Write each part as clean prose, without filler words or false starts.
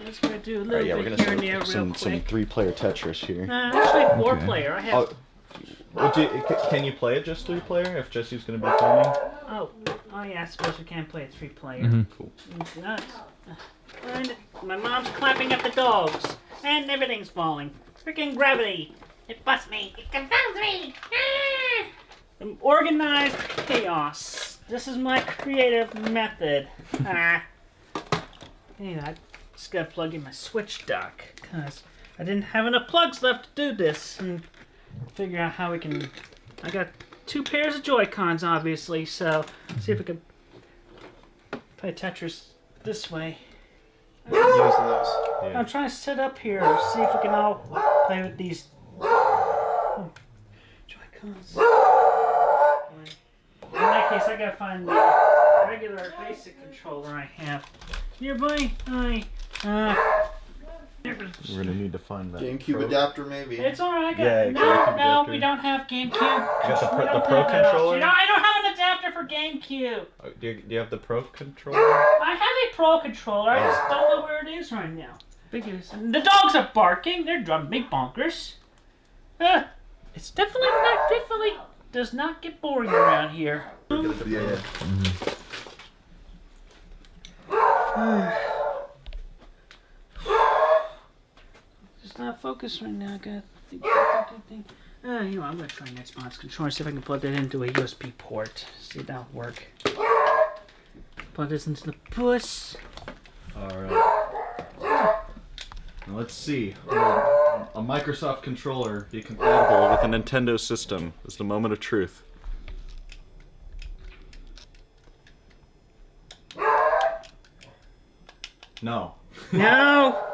Just gonna do a little yeah, we're bit gonna here and there some real quick. 3-player Tetris here. Actually 4-player. I have. Can you play it just 3-player if Jesse's gonna be filming? Oh yeah. I suppose we can play a 3-player. Cool. Nuts. And my mom's clapping at the dogs, and everything's falling. Freaking gravity! It busts me. It confounds me. Organized chaos. This is my creative method. Hey, I just gotta plug in my Switch dock because I didn't have enough plugs left to do this, and figure out how we can. I got 2 pairs of Joy-Cons, obviously, so see if we can play Tetris this way. Using those. Yeah. I'm trying to set up here, see if we can all play with these Joy-Cons. In that case, I gotta find the regular basic controller I have nearby. We're gonna need to find that. GameCube adapter, maybe. It's alright. Yeah, No, GameCube no, adapter. we don't have GameCube. You got the We don't Pro have that controller? option. No, I don't have an adapter for GameCube. Do you have the Pro controller? I have a Pro controller. I just don't know where it is right now. Because the dogs are barking. They're driving me bonkers. It's definitely does not get boring around here. Yeah. Just not focused right now. Got think. You know, I'm gonna try an Xbox controller. See if I can plug that into a USB port. See if that'll work. Plug this into the puss. Alright. Let's see. Will a Microsoft controller be compatible with a Nintendo system? Is the moment of truth. No. No.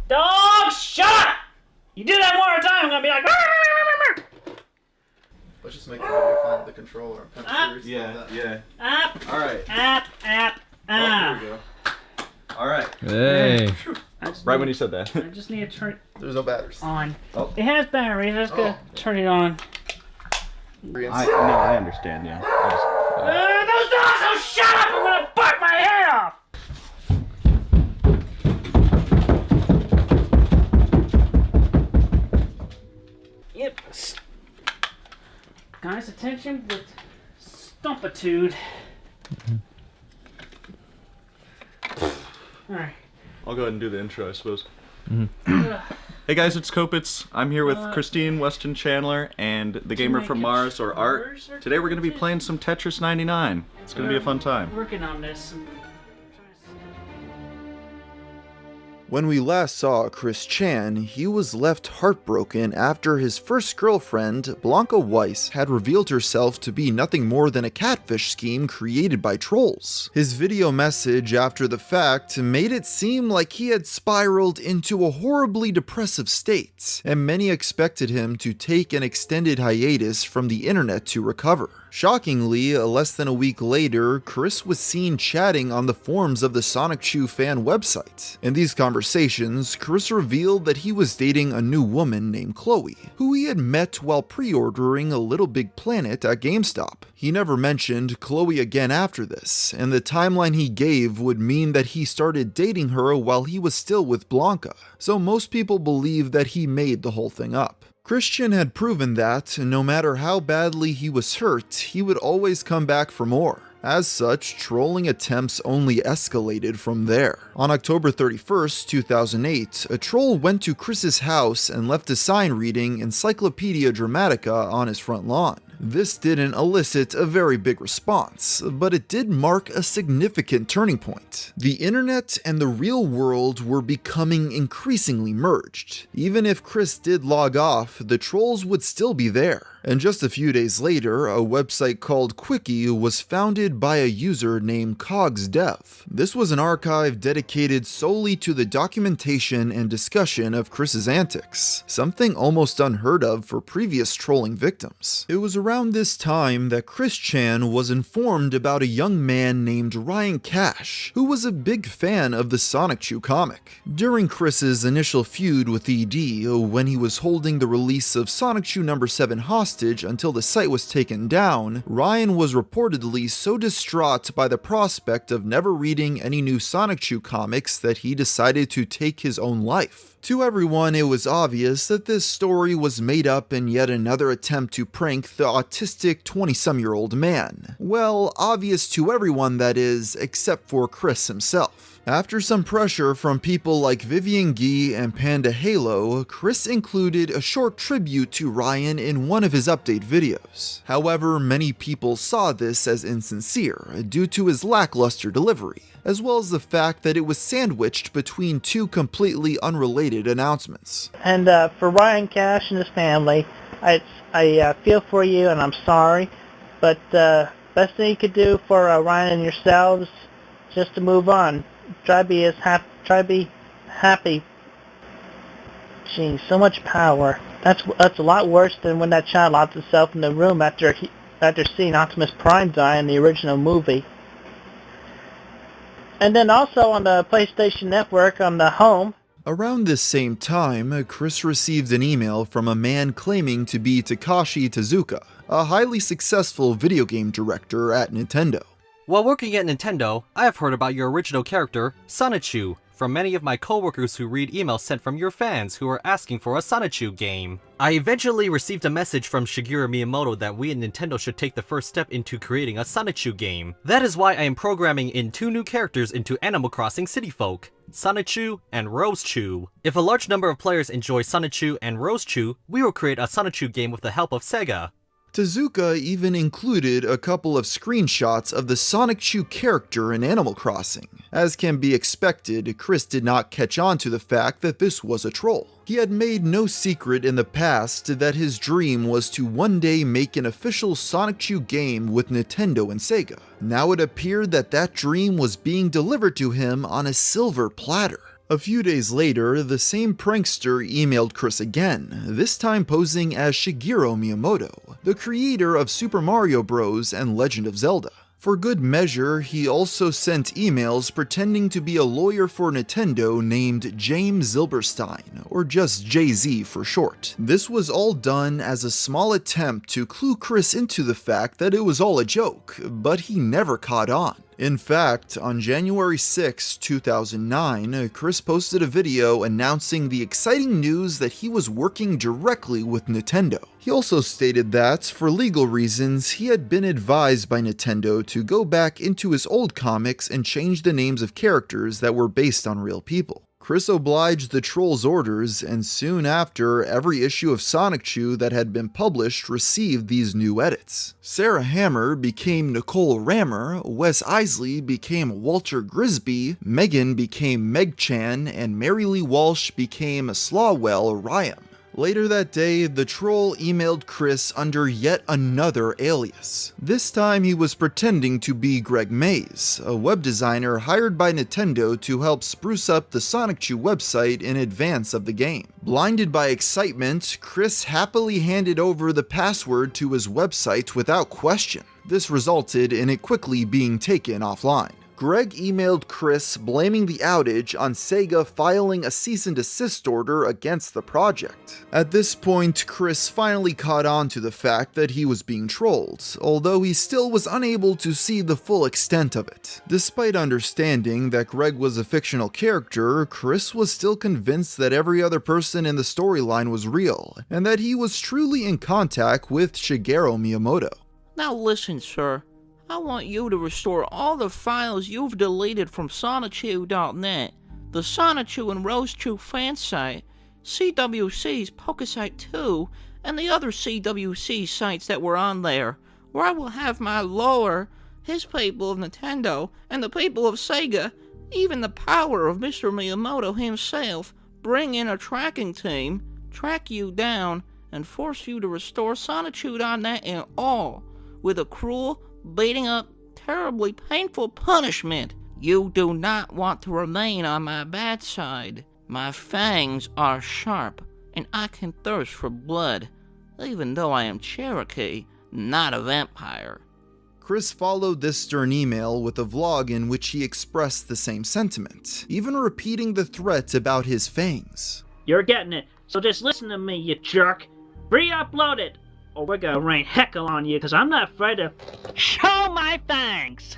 Dogs, shut up! You do that one more time, I'm gonna be like. Let's just make the video find the controller. I'm kind of curious about that. Yeah. Up, Alright. up. Oh, here we go. Alright. Hey. Right when you said that. I just need to turn it There's no batteries. on. Oh. It has batteries. I just gotta turn it on. I understand, yeah. Those dogs! Oh, shut up! I'm gonna bark my head off. Yep. Guys, attention with stumpitude. Alright. I'll go ahead and do the intro, I suppose. Hey guys, it's Kopitz. I'm here with Christine Weston Chandler and the Gamer from Mars, or Art. Today we're going to be playing some Tetris 99. It's going to be a fun time. Working on this. When we last saw Chris Chan, he was left heartbroken after his first girlfriend, Blanca Weiss, had revealed herself to be nothing more than a catfish scheme created by trolls. His video message after the fact made it seem like he had spiraled into a horribly depressive state, and many expected him to take an extended hiatus from the internet to recover. Shockingly, less than a week later, Chris was seen chatting on the forums of the Sonic Chew fan website. In these conversations, Chris revealed that he was dating a new woman named Chloe, who he had met while pre-ordering a Little Big Planet at GameStop. He never mentioned Chloe again after this, and the timeline he gave would mean that he started dating her while he was still with Blanca, so most people believe that he made the whole thing up. Christian had proven that, no matter how badly he was hurt, he would always come back for more. As such, trolling attempts only escalated from there. On October 31st, 2008, a troll went to Chris's house and left a sign reading Encyclopedia Dramatica on his front lawn. This didn't elicit a very big response, but it did mark a significant turning point. The internet and the real world were becoming increasingly merged. Even if Chris did log off, the trolls would still be there. And just a few days later, a website called Quickie was founded by a user named CogsDev. This was an archive dedicated solely to the documentation and discussion of Chris's antics, something almost unheard of for previous trolling victims. It was around this time that Chris Chan was informed about a young man named Ryan Cash, who was a big fan of the Sonic Chew comic. During Chris's initial feud with ED, when he was holding the release of Sonic Chew No. 7 hostage, hostage until the site was taken down, Ryan was reportedly so distraught by the prospect of never reading any new Sonic Chew comics that he decided to take his own life. To everyone, it was obvious that this story was made up in yet another attempt to prank the autistic 20-some-year-old man. Well, obvious to everyone, that is, except for Chris himself. After some pressure from people like Vivian Guy and Panda Halo, Chris included a short tribute to Ryan in one of his update videos. However, many people saw this as insincere due to his lackluster delivery, as well as the fact that it was sandwiched between two completely unrelated announcements. And for Ryan Cash and his family, I feel for you and I'm sorry, but best thing you could do for Ryan and yourselves, just to move on. Try to be happy. Gee, so much power. That's a lot worse than when that child locked himself in the room after seeing Optimus Prime die in the original movie. And then also on the PlayStation Network on the home. Around this same time, Chris received an email from a man claiming to be Takashi Tezuka, a highly successful video game director at Nintendo. While working at Nintendo, I have heard about your original character, Sonichu, from many of my coworkers who read emails sent from your fans who are asking for a Sonichu game. I eventually received a message from Shigeru Miyamoto that we at Nintendo should take the first step into creating a Sonichu game. That is why I am programming in 2 new characters into Animal Crossing City Folk, Sonichu and Rosechu. If a large number of players enjoy Sonichu and Rosechu, we will create a Sonichu game with the help of Sega. Tezuka even included a couple of screenshots of the Sonic Chew character in Animal Crossing. As can be expected, Chris did not catch on to the fact that this was a troll. He had made no secret in the past that his dream was to one day make an official Sonic Chew game with Nintendo and Sega. Now it appeared that that dream was being delivered to him on a silver platter. A few days later, the same prankster emailed Chris again, this time posing as Shigeru Miyamoto, the creator of Super Mario Bros. And Legend of Zelda. For good measure, he also sent emails pretending to be a lawyer for Nintendo named James Zilberstein, or just Jay-Z for short. This was all done as a small attempt to clue Chris into the fact that it was all a joke, but he never caught on. In fact, on January 6, 2009, Chris posted a video announcing the exciting news that he was working directly with Nintendo. He also stated that, for legal reasons, he had been advised by Nintendo to go back into his old comics and change the names of characters that were based on real people. Chris obliged the troll's orders, and soon after, every issue of Sonic Chew that had been published received these new edits. Sarah Hammer became Nicole Rammer, Wes Isley became Walter Grisby, Megan became Meg Chan, and Mary Lee Walsh became Slawwell Ryam. Later that day, the troll emailed Chris under yet another alias. This time he was pretending to be Greg Mays, a web designer hired by Nintendo to help spruce up the Sonic Chew website in advance of the game. Blinded by excitement, Chris happily handed over the password to his website without question. This resulted in it quickly being taken offline. Greg emailed Chris blaming the outage on Sega filing a cease and desist order against the project. At this point, Chris finally caught on to the fact that he was being trolled, although he still was unable to see the full extent of it. Despite understanding that Greg was a fictional character, Chris was still convinced that every other person in the storyline was real, and that he was truly in contact with Shigeru Miyamoto. Now listen, sir. I want you to restore all the files you've deleted from Sonichu.net, the Sonichu and Rosechu fan site, CWC's Pokesite 2, and the other CWC sites that were on there, where I will have my lore, his people of Nintendo, and the people of Sega, even the power of Mr. Miyamoto himself, bring in a tracking team, track you down, and force you to restore Sonichu.net and all, with a cruel, beating up, terribly painful punishment. You do not want to remain on my bad side. My fangs are sharp, and I can thirst for blood, even though I am Cherokee, not a vampire. Chris followed this stern email with a vlog in which he expressed the same sentiment, even repeating the threat about his fangs. You're getting it, so just listen to me, you jerk. Re-upload it. or we're gonna rain heckle on you, because I'm not afraid to show my fangs.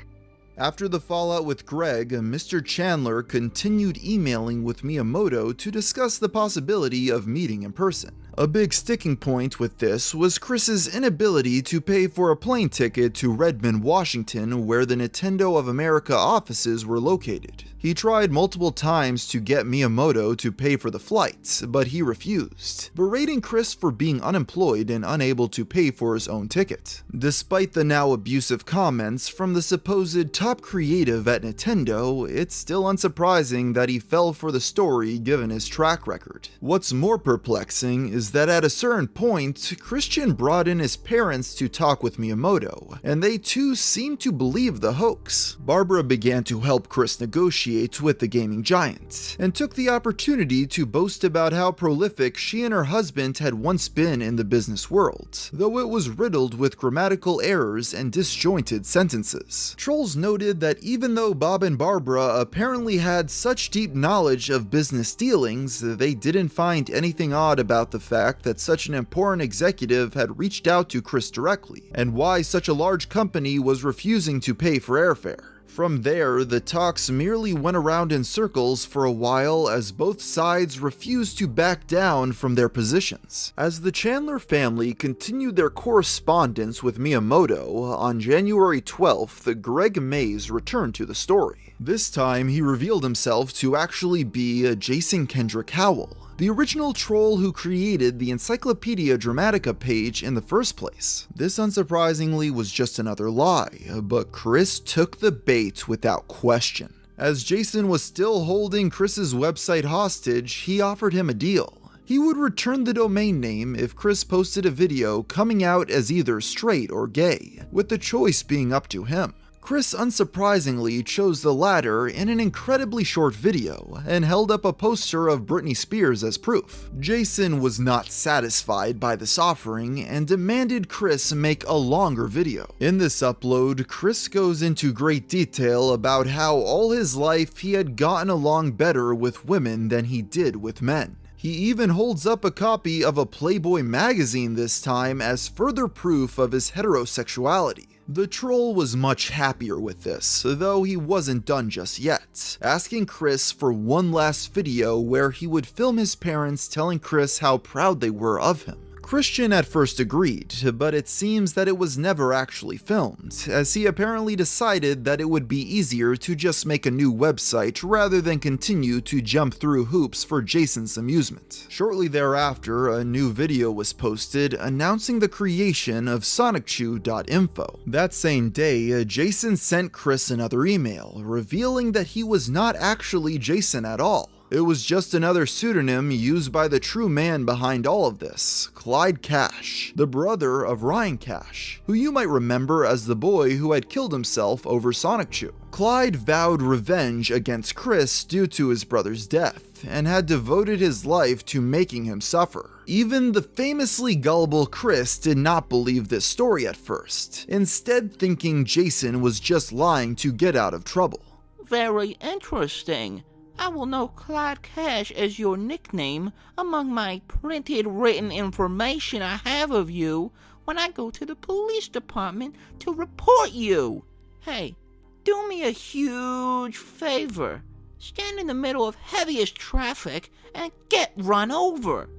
After the fallout with Greg, Mr. Chandler continued emailing with Miyamoto to discuss the possibility of meeting in person. A big sticking point with this was Chris's inability to pay for a plane ticket to Redmond, Washington, where the Nintendo of America offices were located. He tried multiple times to get Miyamoto to pay for the flight, but he refused, berating Chris for being unemployed and unable to pay for his own ticket. Despite the now abusive comments from the supposed top creative at Nintendo, it's still unsurprising that he fell for the story given his track record. What's more perplexing is that at a certain point, Christian brought in his parents to talk with Miyamoto, and they too seemed to believe the hoax. Barbara began to help Chris negotiate with the gaming giant, and took the opportunity to boast about how prolific she and her husband had once been in the business world, though it was riddled with grammatical errors and disjointed sentences. Trolls noted that even though Bob and Barbara apparently had such deep knowledge of business dealings, they didn't find anything odd about the fact that such an important executive had reached out to Chris directly, and why such a large company was refusing to pay for airfare. From there, the talks merely went around in circles for a while as both sides refused to back down from their positions. As the Chandler family continued their correspondence with Miyamoto, on January 12th, Greg Mays returned to the story. This time, he revealed himself to actually be Jason Kendrick Howell, the original troll who created the Encyclopedia Dramatica page in the first place. This unsurprisingly was just another lie, but Chris took the bait without question. As Jason was still holding Chris's website hostage, he offered him a deal. He would return the domain name if Chris posted a video coming out as either straight or gay, with the choice being up to him. Chris unsurprisingly chose the latter in an incredibly short video, and held up a poster of Britney Spears as proof. Jason was not satisfied by this offering, and demanded Chris make a longer video. In this upload, Chris goes into great detail about how all his life he had gotten along better with women than he did with men. He even holds up a copy of a Playboy magazine this time as further proof of his heterosexuality. The troll was much happier with this, though he wasn't done just yet, asking Chris for one last video where he would film his parents telling Chris how proud they were of him. Christian at first agreed, but it seems that it was never actually filmed, as he apparently decided that it would be easier to just make a new website rather than continue to jump through hoops for Jason's amusement. Shortly thereafter, a new video was posted announcing the creation of sonicchew.info. That same day, Jason sent Chris another email, revealing that he was not actually Jason at all. It was just another pseudonym used by the true man behind all of this, Clyde Cash, the brother of Ryan Cash, who you might remember as the boy who had killed himself over Sonic Chew. Clyde vowed revenge against Chris due to his brother's death, and had devoted his life to making him suffer. Even the famously gullible Chris did not believe this story at first, instead thinking Jason was just lying to get out of trouble. Very interesting. I will know Clyde Cash as your nickname among my printed written information I have of you when I go to the police department to report you. Hey, do me a huge favor. Stand in the middle of heaviest traffic and get run over.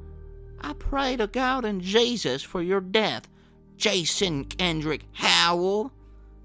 I pray to God and Jesus for your death, Jason Kendrick Howell.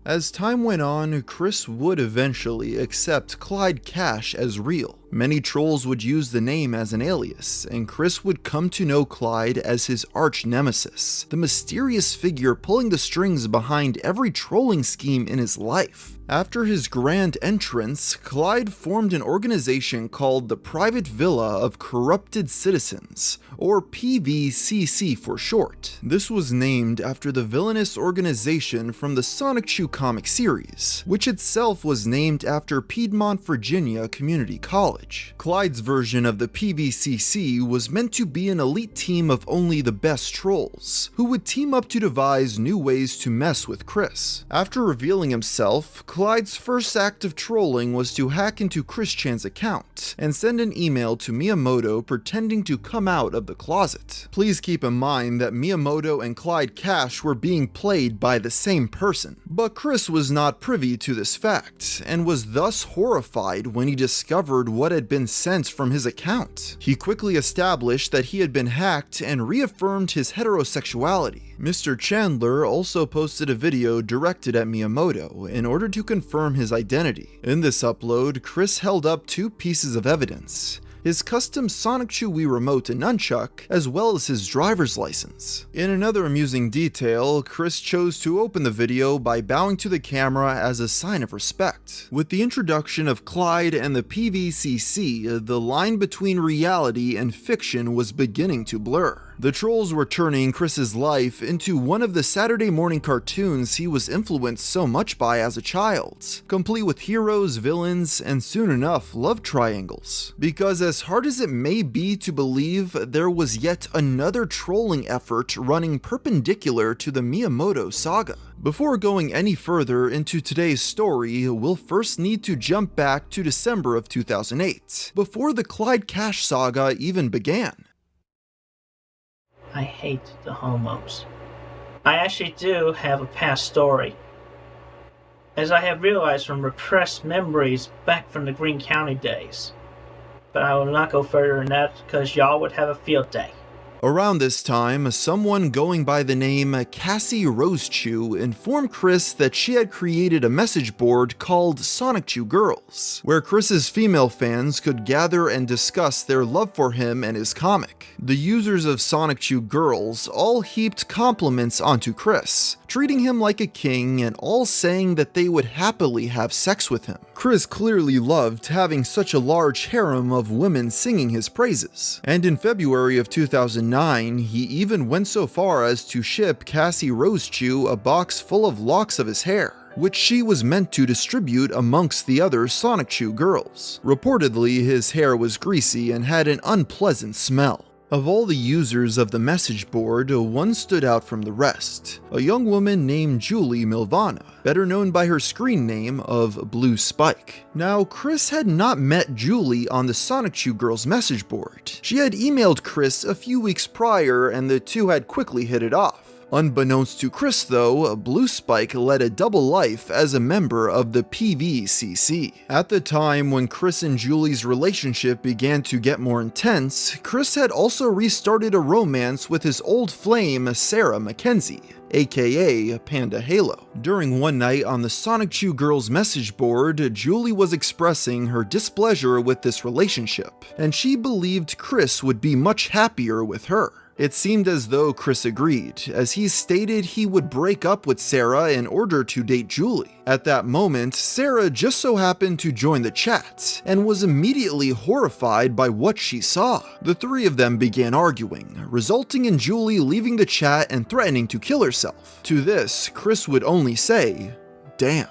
As time went on, Chris would eventually accept Clyde Cash as real. Many trolls would use the name as an alias, and Chris would come to know Clyde as his arch nemesis, the mysterious figure pulling the strings behind every trolling scheme in his life. After his grand entrance, Clyde formed an organization called the Private Villa of Corrupted Citizens, or PVCC for short. This was named after the villainous organization from the Sonic Chew comic series, which itself was named after Piedmont, Virginia Community College. knowledge. Clyde's version of the PVCC was meant to be an elite team of only the best trolls, who would team up to devise new ways to mess with Chris. After revealing himself, Clyde's first act of trolling was to hack into Chris Chan's account and send an email to Miyamoto pretending to come out of the closet. Please keep in mind that Miyamoto and Clyde Cash were being played by the same person, but Chris was not privy to this fact and was thus horrified when he discovered what had been sent from his account. He quickly established that he had been hacked and reaffirmed his heterosexuality. Mr. Chandler also posted a video directed at Miyamoto in order to confirm his identity. In this upload, Chris held up two pieces of evidence: his custom Sonic Chew Wii remote and nunchuck, as well as his driver's license. In another amusing detail, Chris chose to open the video by bowing to the camera as a sign of respect. With the introduction of Clyde and the PVCC, the line between reality and fiction was beginning to blur. The trolls were turning Chris's life into one of the Saturday morning cartoons he was influenced so much by as a child, complete with heroes, villains, and soon enough love triangles. Because as hard as it may be to believe, there was yet another trolling effort running perpendicular to the Miyamoto saga. Before going any further into today's story, we'll first need to jump back to December of 2008, before the Clyde Cash saga even began. I hate the homos. I actually do have a past story, as I have realized from repressed memories back from the Greene County days. But I will not go further than that because y'all would have a field day. Around this time, someone going by the name Cassie Rosechew informed Chris that she had created a message board called Sonic Chew Girls, where Chris's female fans could gather and discuss their love for him and his comic. The users of Sonic Chew Girls all heaped compliments onto Chris, treating him like a king and all saying that they would happily have sex with him. Chris clearly loved having such a large harem of women singing his praises, and in February of 2009, he even went so far as to ship Cassie Rosechew a box full of locks of his hair, which she was meant to distribute amongst the other Sonic Chew girls. Reportedly, his hair was greasy and had an unpleasant smell. Of all the users of the message board, one stood out from the rest, a young woman named Julie Milvana, better known by her screen name of Blue Spike. Now, Chris had not met Julie on the Sonic Chew Girls message board. She had emailed Chris a few weeks prior and the two had quickly hit it off. Unbeknownst to Chris though, Blue Spike led a double life as a member of the PVCC. At the time when Chris and Julie's relationship began to get more intense, Chris had also restarted a romance with his old flame Sarah Mackenzie, aka Panda Halo. During one night on the Sonic Chew Girls message board, Julie was expressing her displeasure with this relationship, and she believed Chris would be much happier with her. It seemed as though Chris agreed, as he stated he would break up with Sarah in order to date Julie. At that moment, Sarah just so happened to join the chat, and was immediately horrified by what she saw. The three of them began arguing, resulting in Julie leaving the chat and threatening to kill herself. To this, Chris would only say, "Damn."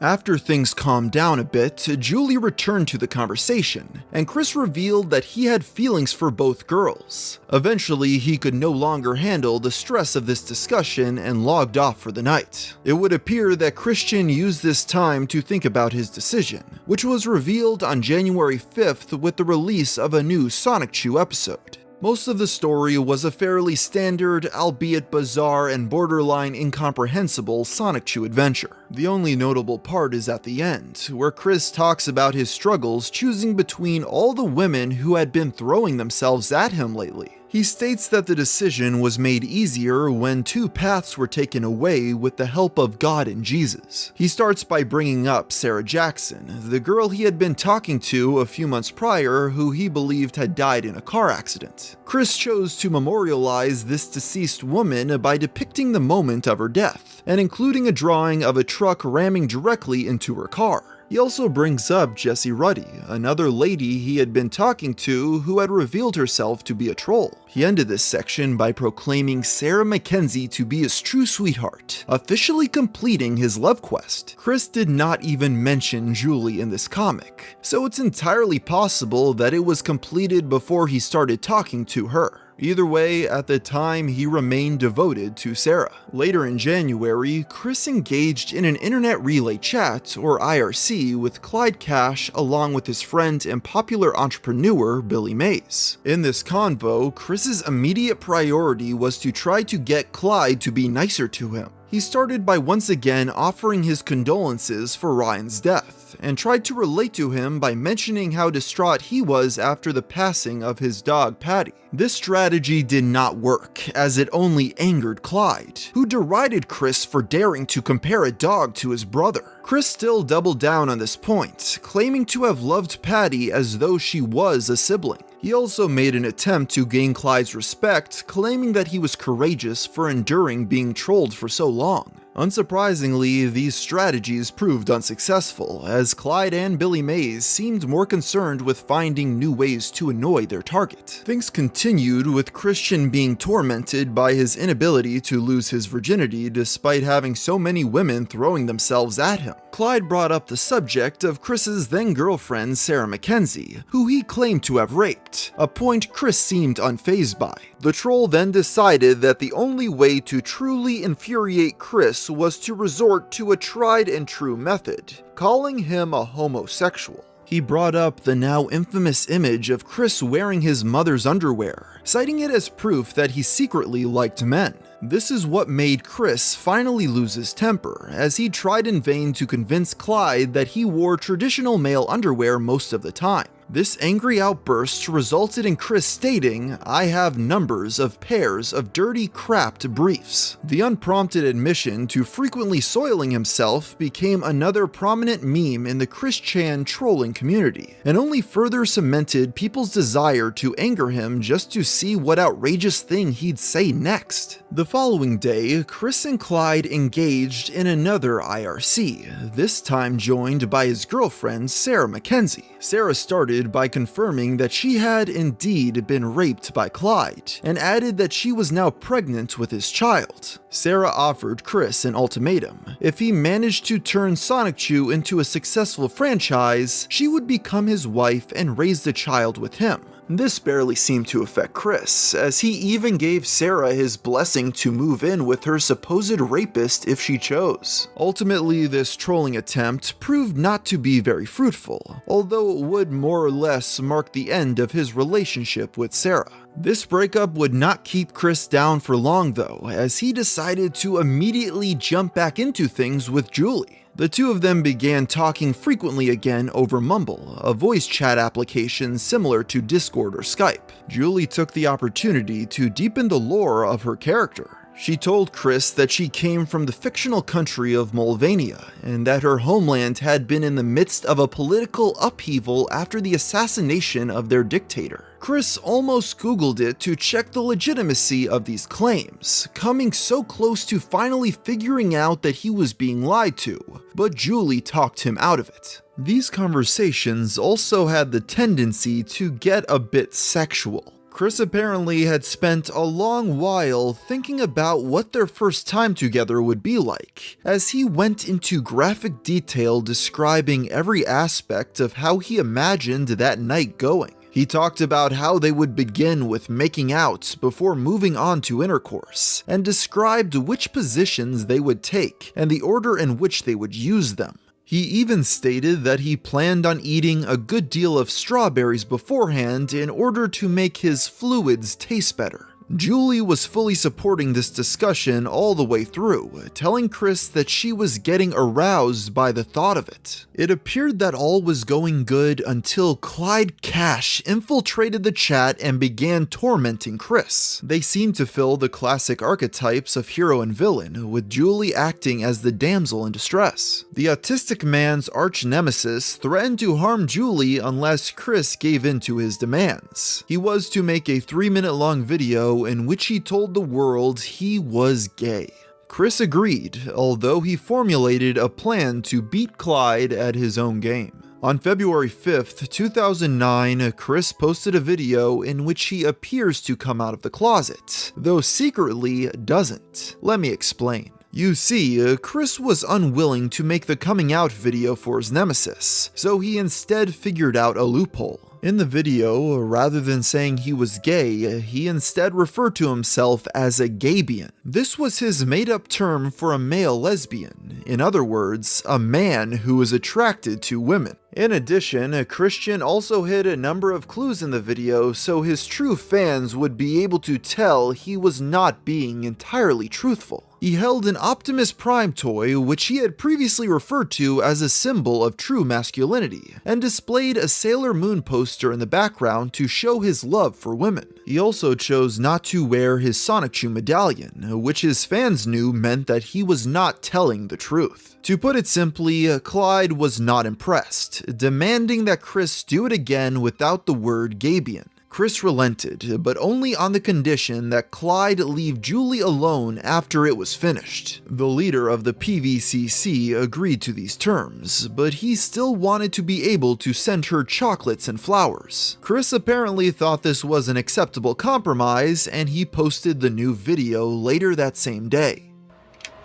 After things calmed down a bit, Julie returned to the conversation, and Chris revealed that he had feelings for both girls. Eventually, he could no longer handle the stress of this discussion and logged off for the night. It would appear that Christian used this time to think about his decision, which was revealed on January 5th with the release of a new Sonic Chew episode. Most of the story was a fairly standard, albeit bizarre and borderline incomprehensible Sonic Chew adventure. The only notable part is at the end, where Chris talks about his struggles choosing between all the women who had been throwing themselves at him lately. He states that the decision was made easier when two paths were taken away with the help of God and Jesus. He starts by bringing up Sarah Jackson, the girl he had been talking to a few months prior who he believed had died in a car accident. Chris chose to memorialize this deceased woman by depicting the moment of her death, and including a drawing of a truck ramming directly into her car. He also brings up Jessie Ruddy, another lady he had been talking to who had revealed herself to be a troll. He ended this section by proclaiming Sarah Mackenzie to be his true sweetheart, officially completing his love quest. Chris did not even mention Julie in this comic, so it's entirely possible that it was completed before he started talking to her. Either way, at the time, he remained devoted to Sarah. Later in January, Chris engaged in an internet relay chat, or IRC, with Clyde Cash along with his friend and popular entrepreneur Billy Mays. In this convo, Chris's immediate priority was to try to get Clyde to be nicer to him. He started by once again offering his condolences for Ryan's death, and tried to relate to him by mentioning how distraught he was after the passing of his dog Patty. This strategy did not work, as it only angered Clyde, who derided Chris for daring to compare a dog to his brother. Chris still doubled down on this point, claiming to have loved Patty as though she was a sibling. He also made an attempt to gain Clyde's respect, claiming that he was courageous for enduring being trolled for so long. Unsurprisingly, these strategies proved unsuccessful, as Clyde and Billy Mays seemed more concerned with finding new ways to annoy their target. Things continued with Christian being tormented by his inability to lose his virginity despite having so many women throwing themselves at him. Clyde brought up the subject of Chris's then-girlfriend Sarah Mackenzie, who he claimed to have raped, a point Chris seemed unfazed by. The troll then decided that the only way to truly infuriate Chris was to resort to a tried and true method, calling him a homosexual. He brought up the now infamous image of Chris wearing his mother's underwear, citing it as proof that he secretly liked men. This is what made Chris finally lose his temper, as he tried in vain to convince Clyde that he wore traditional male underwear most of the time. This angry outburst resulted in Chris stating, "I have numbers of pairs of dirty crapped briefs." The unprompted admission to frequently soiling himself became another prominent meme in the Chris Chan trolling community, and only further cemented people's desire to anger him just to see what outrageous thing he'd say next. The following day, Chris and Clyde engaged in another IRC, this time joined by his girlfriend Sarah Mackenzie. Sarah started by confirming that she had indeed been raped by Clyde, and added that she was now pregnant with his child. Sarah offered Chris an ultimatum. If he managed to turn Sonichu into a successful franchise, she would become his wife and raise the child with him. This barely seemed to affect Chris, as he even gave Sarah his blessing to move in with her supposed rapist if she chose. Ultimately, this trolling attempt proved not to be very fruitful, although it would more or less mark the end of his relationship with Sarah. This breakup would not keep Chris down for long though, as he decided to immediately jump back into things with Julie. The two of them began talking frequently again over Mumble, a voice chat application similar to Discord or Skype. Julie took the opportunity to deepen the lore of her character. She told Chris that she came from the fictional country of Molvania, and that her homeland had been in the midst of a political upheaval after the assassination of their dictator. Chris almost Googled it to check the legitimacy of these claims, coming so close to finally figuring out that he was being lied to, but Julie talked him out of it. These conversations also had the tendency to get a bit sexual. Chris apparently had spent a long while thinking about what their first time together would be like, as he went into graphic detail describing every aspect of how he imagined that night going. He talked about how they would begin with making out before moving on to intercourse, and described which positions they would take and the order in which they would use them. He even stated that he planned on eating a good deal of strawberries beforehand in order to make his fluids taste better. Julie was fully supporting this discussion all the way through, telling Chris that she was getting aroused by the thought of it. It appeared that all was going good until Clyde Cash infiltrated the chat and began tormenting Chris. They seemed to fill the classic archetypes of hero and villain, with Julie acting as the damsel in distress. The autistic man's arch nemesis threatened to harm Julie unless Chris gave in to his demands. He was to make a 3-minute long video in which he told the world he was gay. Chris agreed, although he formulated a plan to beat Clyde at his own game. On February 5th, 2009, Chris posted a video in which he appears to come out of the closet, though secretly doesn't. Let me explain. You see, Chris was unwilling to make the coming out video for his nemesis, so he instead figured out a loophole. In the video, rather than saying he was gay, he instead referred to himself as a Gabian. This was his made-up term for a male lesbian, in other words, a man who is attracted to women. In addition, Christian also hid a number of clues in the video so his true fans would be able to tell he was not being entirely truthful. He held an Optimus Prime toy, which he had previously referred to as a symbol of true masculinity, and displayed a Sailor Moon poster in the background to show his love for women. He also chose not to wear his Sonichu medallion, which his fans knew meant that he was not telling the truth. To put it simply, Clyde was not impressed, demanding that Chris do it again without the word Gabian. Chris relented, but only on the condition that Clyde leave Julie alone after it was finished. The leader of the PVCC agreed to these terms, but he still wanted to be able to send her chocolates and flowers. Chris apparently thought this was an acceptable compromise, and he posted the new video later that same day.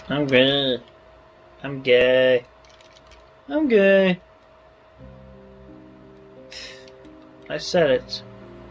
I'm gay. I'm gay. I'm gay. I said it.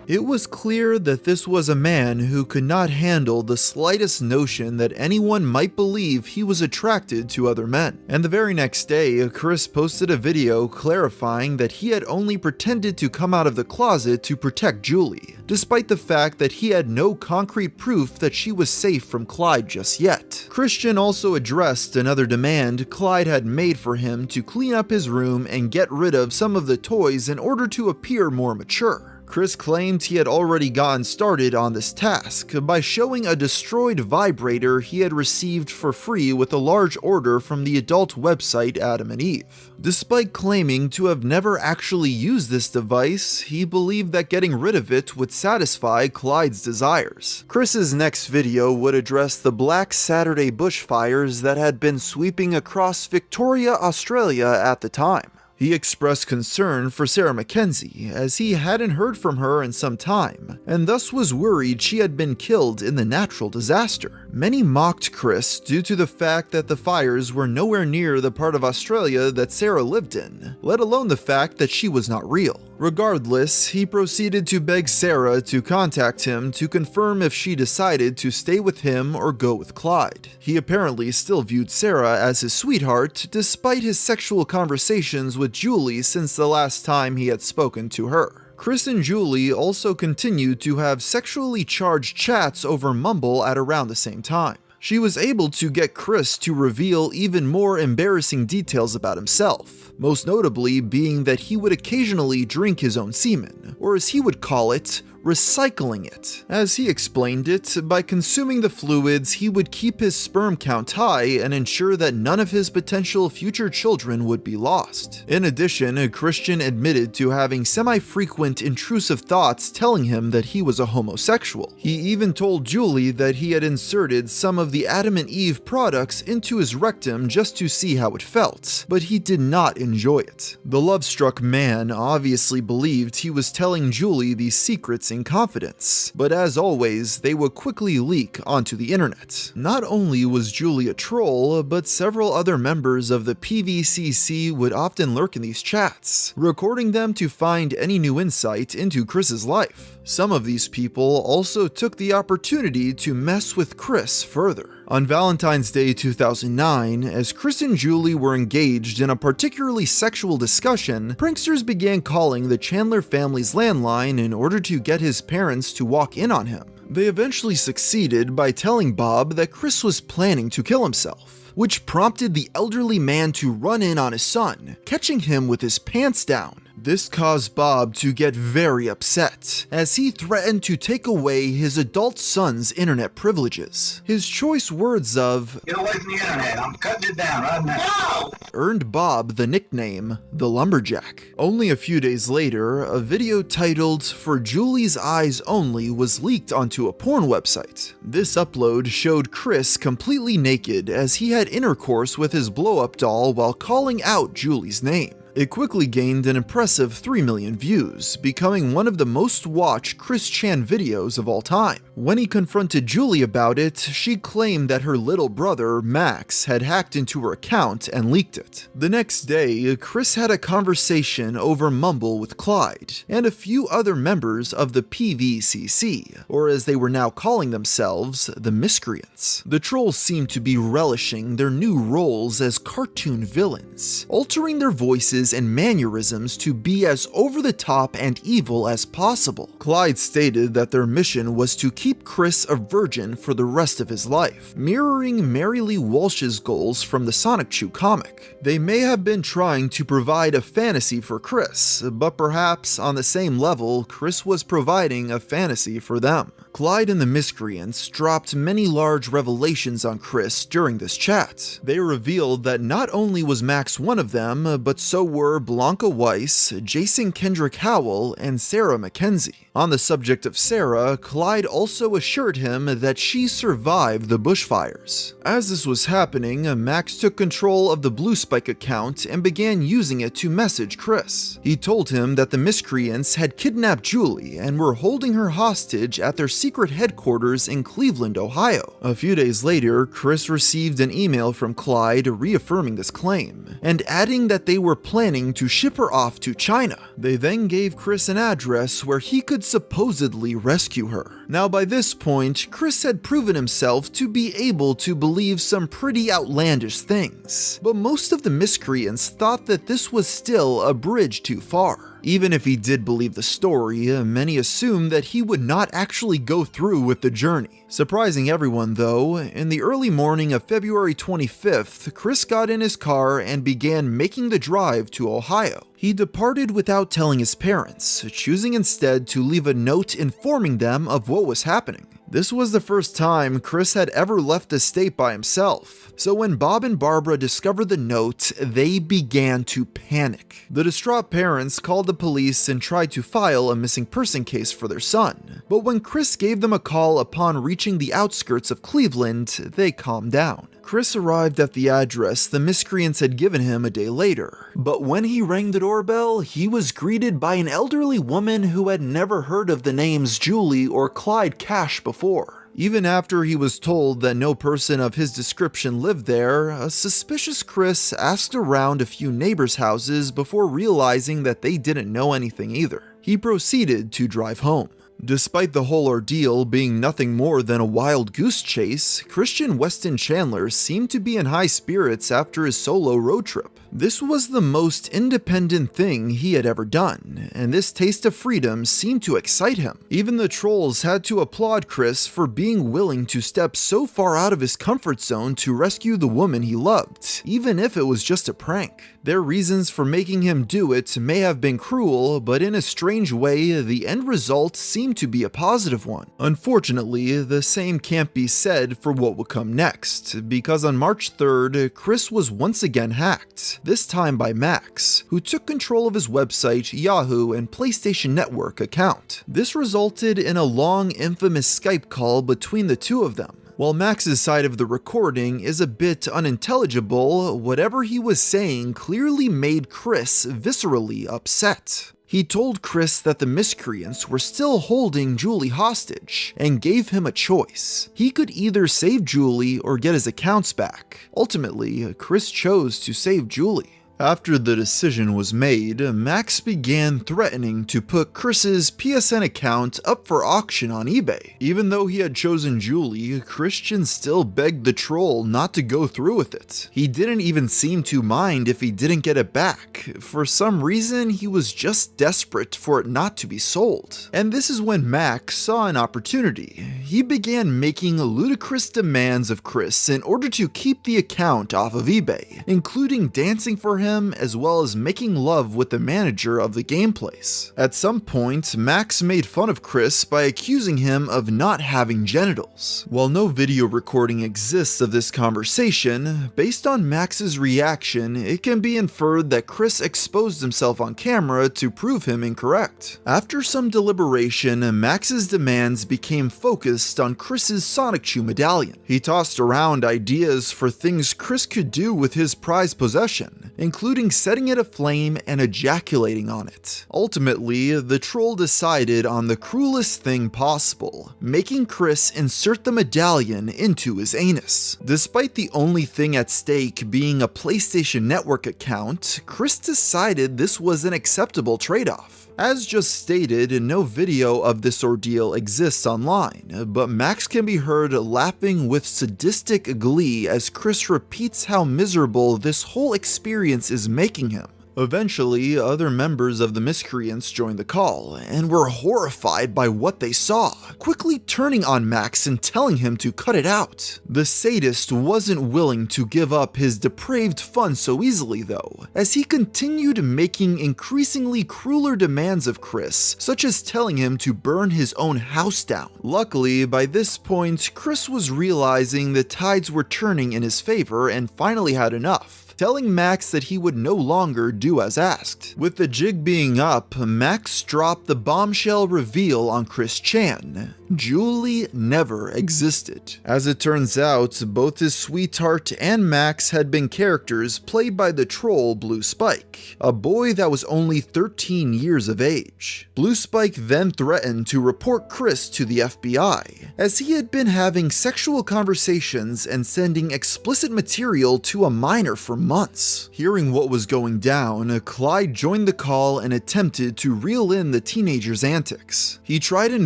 It was clear that this was a man who could not handle the slightest notion that anyone might believe he was attracted to other men. And the very next day, Chris posted a video clarifying that he had only pretended to come out of the closet to protect Julie, despite the fact that he had no concrete proof that she was safe from Clyde just yet. Christian also addressed another demand Clyde had made for him to clean up his room and get rid of some of the toys in order to appear more mature. Chris claimed he had already gotten started on this task by showing a destroyed vibrator he had received for free with a large order from the adult website Adam and Eve. Despite claiming to have never actually used this device, he believed that getting rid of it would satisfy Clyde's desires. Chris's next video would address the Black Saturday bushfires that had been sweeping across Victoria, Australia at the time. He expressed concern for Sarah Mackenzie, as he hadn't heard from her in some time, and thus was worried she had been killed in the natural disaster. Many mocked Chris due to the fact that the fires were nowhere near the part of Australia that Sarah lived in, let alone the fact that she was not real. Regardless, he proceeded to beg Sarah to contact him to confirm if she decided to stay with him or go with Clyde. He apparently still viewed Sarah as his sweetheart, despite his sexual conversations with Julie since the last time he had spoken to her. Chris and Julie also continued to have sexually charged chats over Mumble at around the same time. She was able to get Chris to reveal even more embarrassing details about himself, most notably being that he would occasionally drink his own semen, or as he would call it, recycling it. As he explained it, by consuming the fluids, he would keep his sperm count high and ensure that none of his potential future children would be lost. In addition, Christian admitted to having semi-frequent intrusive thoughts telling him that he was a homosexual. He even told Julie that he had inserted some of the Adam and Eve products into his rectum just to see how it felt, but he did not enjoy it. The love-struck man obviously believed he was telling Julie these secrets in confidence, but as always, they would quickly leak onto the internet. Not only was Julie a troll, but several other members of the PVCC would often lurk in these chats, recording them to find any new insight into Chris's life. Some of these people also took the opportunity to mess with Chris further. On Valentine's Day 2009, as Chris and Julie were engaged in a particularly sexual discussion, pranksters began calling the Chandler family's landline in order to get his parents to walk in on him. They eventually succeeded by telling Bob that Chris was planning to kill himself, which prompted the elderly man to run in on his son, catching him with his pants down. This caused Bob to get very upset, as he threatened to take away his adult son's internet privileges. His choice words of "Get away from the internet, I'm cutting it down right now," earned Bob the nickname the Lumberjack. Only a few days later, a video titled "For Julie's Eyes Only" was leaked onto a porn website. This upload showed Chris completely naked as he had intercourse with his blow-up doll while calling out Julie's name. It quickly gained an impressive 3 million views, becoming one of the most watched Chris Chan videos of all time. When he confronted Julie about it, she claimed that her little brother, Max, had hacked into her account and leaked it. The next day, Chris had a conversation over Mumble with Clyde, and a few other members of the PVCC, or as they were now calling themselves, the Miscreants. The trolls seemed to be relishing their new roles as cartoon villains, altering their voices and mannerisms to be as over-the-top and evil as possible. Clyde stated that their mission was to keep Chris a virgin for the rest of his life, mirroring Mary Lee Walsh's goals from the Sonic comic. They may have been trying to provide a fantasy for Chris, but perhaps on the same level, Chris was providing a fantasy for them. Clyde and the Miscreants dropped many large revelations on Chris during this chat. They revealed that not only was Max one of them, but so were Blanca Weiss, Jason Kendrick Howell, and Sarah Mackenzie. On the subject of Sarah, Clyde also assured him that she survived the bushfires. As this was happening, Max took control of the Blue Spike account and began using it to message Chris. He told him that the Miscreants had kidnapped Julie and were holding her hostage at their secret headquarters in Cleveland, Ohio. A few days later, Chris received an email from Clyde reaffirming this claim, and adding that they were planning to ship her off to China. They then gave Chris an address where he could supposedly rescue her. Now by this point, Chris had proven himself to be able to believe some pretty outlandish things, but most of the Miscreants thought that this was still a bridge too far. Even if he did believe the story, many assumed that he would not actually go through with the journey. Surprising everyone though, in the early morning of February 25th, Chris got in his car and began making the drive to Ohio. He departed without telling his parents, choosing instead to leave a note informing them of what was happening. This was the first time Chris had ever left the state by himself, so when Bob and Barbara discovered the note, they began to panic. The distraught parents called the police and tried to file a missing person case for their son, but when Chris gave them a call upon reaching the outskirts of Cleveland, they calmed down. Chris arrived at the address the Miscreants had given him a day later, but when he rang the doorbell, he was greeted by an elderly woman who had never heard of the names Julie or Clyde Cash before. Even after he was told that no person of his description lived there, a suspicious Chris asked around a few neighbors' houses before realizing that they didn't know anything either. He proceeded to drive home. Despite the whole ordeal being nothing more than a wild goose chase, Christian Weston Chandler seemed to be in high spirits after his solo road trip. This was the most independent thing he had ever done, and this taste of freedom seemed to excite him. Even the trolls had to applaud Chris for being willing to step so far out of his comfort zone to rescue the woman he loved, even if it was just a prank. Their reasons for making him do it may have been cruel, but in a strange way, the end result seemed to be a positive one. Unfortunately, the same can't be said for what would come next, because on March 3rd, Chris was once again hacked, this time by Max, who took control of his website, Yahoo, and PlayStation Network account. This resulted in a long, infamous Skype call between the two of them. While Max's side of the recording is a bit unintelligible, whatever he was saying clearly made Chris viscerally upset. He told Chris that the Miscreants were still holding Julie hostage, and gave him a choice. He could either save Julie or get his accounts back. Ultimately, Chris chose to save Julie. After the decision was made, Max began threatening to put Chris's PSN account up for auction on eBay. Even though he had chosen Julie, Christian still begged the troll not to go through with it. He didn't even seem to mind if he didn't get it back. For some reason, he was just desperate for it not to be sold. And this is when Max saw an opportunity. He began making ludicrous demands of Chris in order to keep the account off of eBay, including dancing for him him, as well as making love with the manager of the game place. At some point, Max made fun of Chris by accusing him of not having genitals. While no video recording exists of this conversation, based on Max's reaction, it can be inferred that Chris exposed himself on camera to prove him incorrect. After some deliberation, Max's demands became focused on Chris's Sonic Chew medallion. He tossed around ideas for things Chris could do with his prized possession, including setting it aflame and ejaculating on it. Ultimately, the troll decided on the cruelest thing possible, making Chris insert the medallion into his anus. Despite the only thing at stake being a PlayStation Network account, Chris decided this was an acceptable trade-off. As just stated, no video of this ordeal exists online, but Max can be heard laughing with sadistic glee as Chris repeats how miserable this whole experience is making him. Eventually, other members of the miscreants joined the call, and were horrified by what they saw, quickly turning on Max and telling him to cut it out. The sadist wasn't willing to give up his depraved fun so easily though, as he continued making increasingly crueler demands of Chris, such as telling him to burn his own house down. Luckily, by this point, Chris was realizing the tides were turning in his favor and finally had enough, telling Max that he would no longer do as asked. With the jig being up, Max dropped the bombshell reveal on Chris Chan. Julie never existed. As it turns out, both his sweetheart and Max had been characters played by the troll Blue Spike, a boy that was only 13 years of age. Blue Spike then threatened to report Chris to the FBI, as he had been having sexual conversations and sending explicit material to a minor for months. Hearing what was going down, Clyde joined the call and attempted to reel in the teenager's antics. He tried in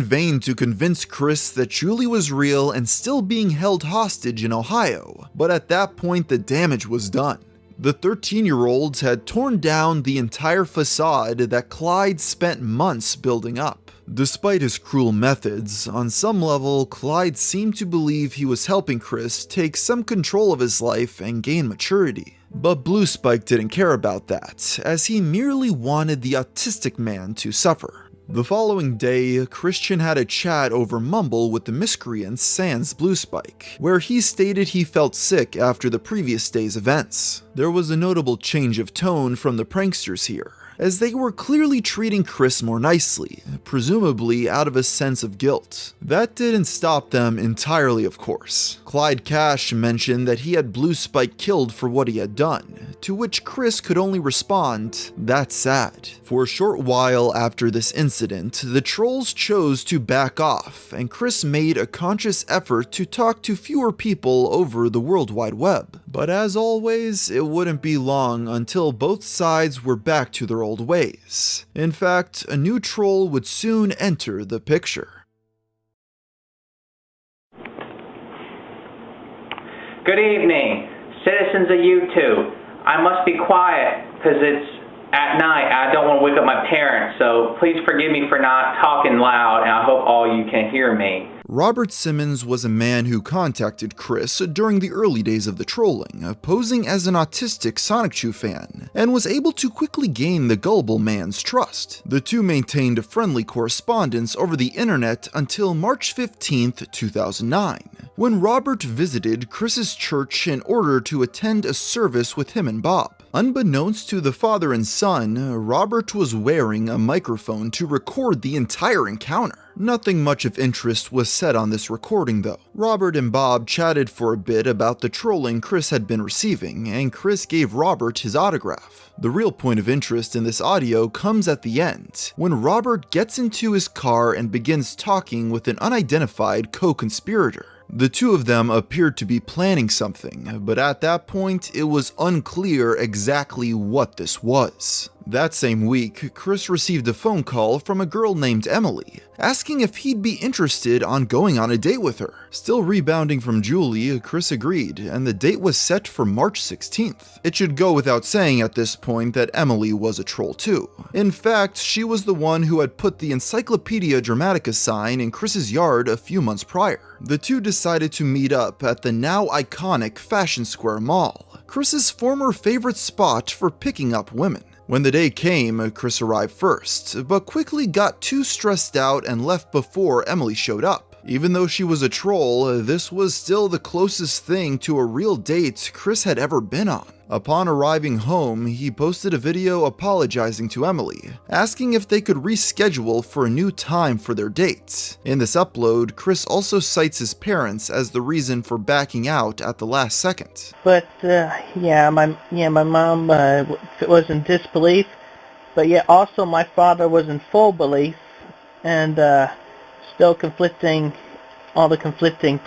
vain to convince Chris that Julie was real and still being held hostage in Ohio, but at that point the damage was done. The 13-year-olds had torn down the entire facade that Clyde spent months building up. Despite his cruel methods, on some level, Clyde seemed to believe he was helping Chris take some control of his life and gain maturity. But Blue Spike didn't care about that, as he merely wanted the autistic man to suffer. The following day, Christian had a chat over Mumble with the miscreants sans Blue Spike, where he stated he felt sick after the previous day's events. There was a notable change of tone from the pranksters here, as they were clearly treating Chris more nicely, presumably out of a sense of guilt. That didn't stop them entirely, of course. Clyde Cash mentioned that he had Blue Spike killed for what he had done, to which Chris could only respond, "That's sad." For a short while after this incident, the trolls chose to back off, and Chris made a conscious effort to talk to fewer people over the World Wide Web. But as always, it wouldn't be long until both sides were back to their old ways. In fact, a new troll would soon enter the picture. Good evening, citizens of YouTube. I must be quiet because it's at night. I don't want to wake up my parents, so please forgive me for not talking loud, and I hope all you can hear me. Robert Simmons was a man who contacted Chris during the early days of the trolling, posing as an autistic Sonic Chew fan, and was able to quickly gain the gullible man's trust. The two maintained a friendly correspondence over the internet until March 15th, 2009, when Robert visited Chris's church in order to attend a service with him and Bob. Unbeknownst to the father and son, Robert was wearing a microphone to record the entire encounter. Nothing much of interest was said on this recording though. Robert and Bob chatted for a bit about the trolling Chris had been receiving, and Chris gave Robert his autograph. The real point of interest in this audio comes at the end, when Robert gets into his car and begins talking with an unidentified co-conspirator. The two of them appeared to be planning something, but at that point, it was unclear exactly what this was. That same week, Chris received a phone call from a girl named Emily, asking if he'd be interested on going on a date with her. Still rebounding from Julie, Chris agreed, and the date was set for March 16th. It should go without saying at this point that Emily was a troll too. In fact, she was the one who had put the Encyclopedia Dramatica sign in Chris's yard a few months prior. The two decided to meet up at the now iconic Fashion Square Mall. Chris's former favorite spot for picking up women. When the day came, Chris arrived first, but quickly got too stressed out and left before Emily showed up. Even though she was a troll, this was still the closest thing to a real date Chris had ever been on. Upon arriving home, he posted a video apologizing to Emily, asking if they could reschedule for a new time for their date. In this upload, Chris also cites his parents as the reason for backing out at the last second. But my mom was in disbelief, but yet also my father was in full belief, and still conflicting, all the conflicting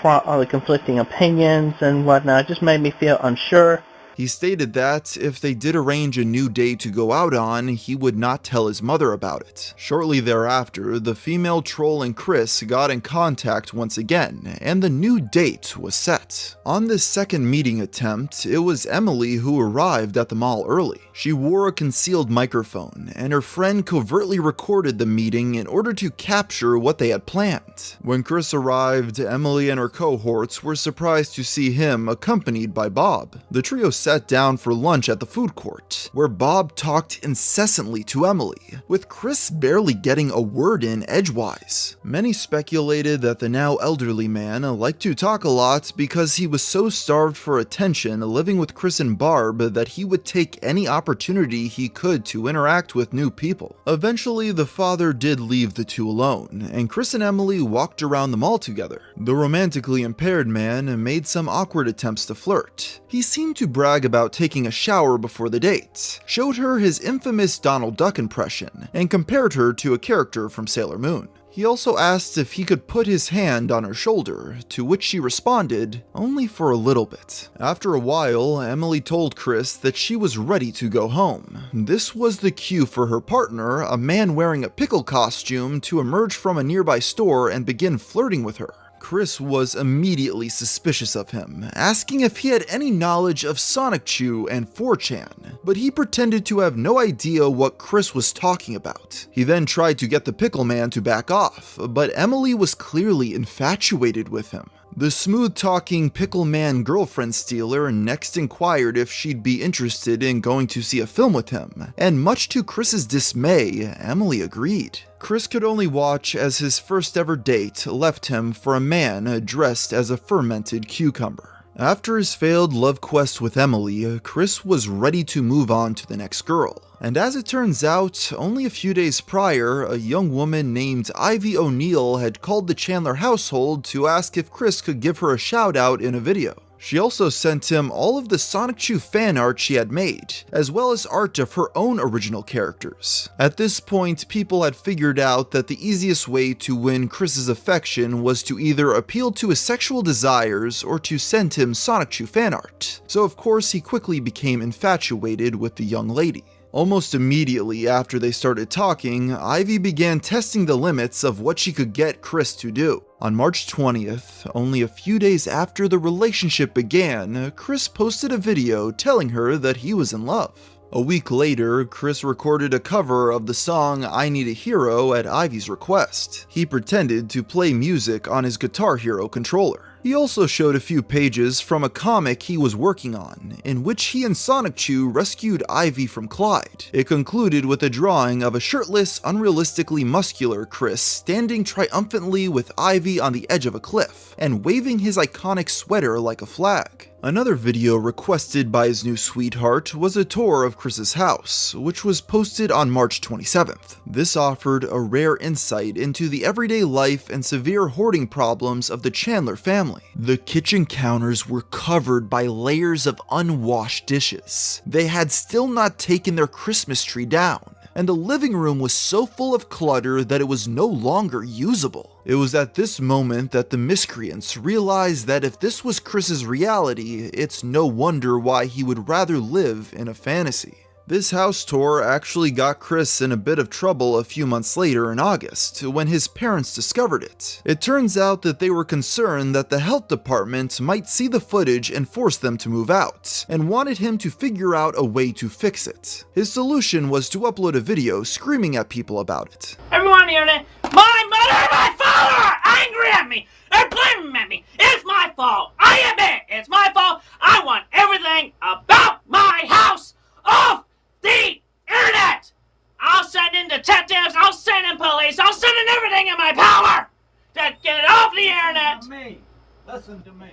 opinions and whatnot. It just made me feel unsure. He stated that if they did arrange a new day to go out on, he would not tell his mother about it. Shortly thereafter, the female troll and Chris got in contact once again, and the new date was set. On this second meeting attempt, it was Emily who arrived at the mall early. She wore a concealed microphone, and her friend covertly recorded the meeting in order to capture what they had planned. When Chris arrived, Emily and her cohorts were surprised to see him accompanied by Bob. The trio sat down for lunch at the food court, where Bob talked incessantly to Emily, with Chris barely getting a word in edgewise. Many speculated that the now elderly man liked to talk a lot because he was so starved for attention living with Chris and Barb that he would take any opportunity he could to interact with new people. Eventually, the father did leave the two alone, and Chris and Emily walked around the mall together. The romantically impaired man made some awkward attempts to flirt. He seemed to brag about taking a shower before the date, showed her his infamous Donald Duck impression, and compared her to a character from Sailor Moon. He also asked if he could put his hand on her shoulder, to which she responded, only for a little bit. After a while, Emily told Chris that she was ready to go home. This was the cue for her partner, a man wearing a pickle costume, to emerge from a nearby store and begin flirting with her. Chris was immediately suspicious of him, asking if he had any knowledge of Sonichu and 4chan, but he pretended to have no idea what Chris was talking about. He then tried to get the pickle man to back off, but Emily was clearly infatuated with him. The smooth-talking pickle man girlfriend stealer next inquired if she'd be interested in going to see a film with him, and much to Chris's dismay, Emily agreed. Chris could only watch as his first ever date left him for a man dressed as a fermented cucumber. After his failed love quest with Emily, Chris was ready to move on to the next girl. And as it turns out, only a few days prior, a young woman named Ivy O'Neill had called the Chandler household to ask if Chris could give her a shout out in a video. She also sent him all of the Sonichu fan art she had made, as well as art of her own original characters. At this point, people had figured out that the easiest way to win Chris's affection was to either appeal to his sexual desires or to send him Sonichu fan art. So of course he quickly became infatuated with the young lady. Almost immediately after they started talking, Ivy began testing the limits of what she could get Chris to do. On March 20th, only a few days after the relationship began, Chris posted a video telling her that he was in love. A week later, Chris recorded a cover of the song I Need a Hero at Ivy's request. He pretended to play music on his Guitar Hero controller. He also showed a few pages from a comic he was working on, in which he and Sonichu rescued Ivy from Clyde. It concluded with a drawing of a shirtless, unrealistically muscular Chris standing triumphantly with Ivy on the edge of a cliff, and waving his iconic sweater like a flag. Another video requested by his new sweetheart was a tour of Chris's house, which was posted on March 27th. This offered a rare insight into the everyday life and severe hoarding problems of the Chandler family. The kitchen counters were covered by layers of unwashed dishes. They had still not taken their Christmas tree down, and the living room was so full of clutter that it was no longer usable. It was at this moment that the miscreants realized that if this was Chris's reality, it's no wonder why he would rather live in a fantasy. This house tour actually got Chris in a bit of trouble a few months later in August, when his parents discovered it. It turns out that they were concerned that the health department might see the footage and force them to move out, and wanted him to figure out a way to fix it. His solution was to upload a video screaming at people about it. Everyone on the internet, my mother and my father! angry at me. They're blaming at me. It's my fault. I admit it's my fault. I want everything about my house off the internet. I'll send in detectives. I'll send in police. I'll send in everything in my power to get it off the internet. Listen to me.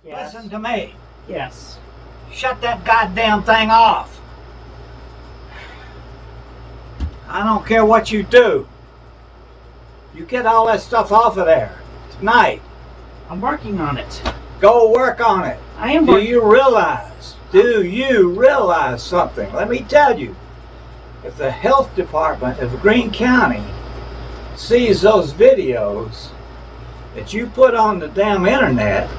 Yes. Listen to me. Yes. Shut that goddamn thing off. I don't care what you do. You get all that stuff off of there tonight. I'm working on it. Go work on it. I am Do working. you realize something? Let me tell you. If the health department of Greene County sees those videos that you put on the damn internet,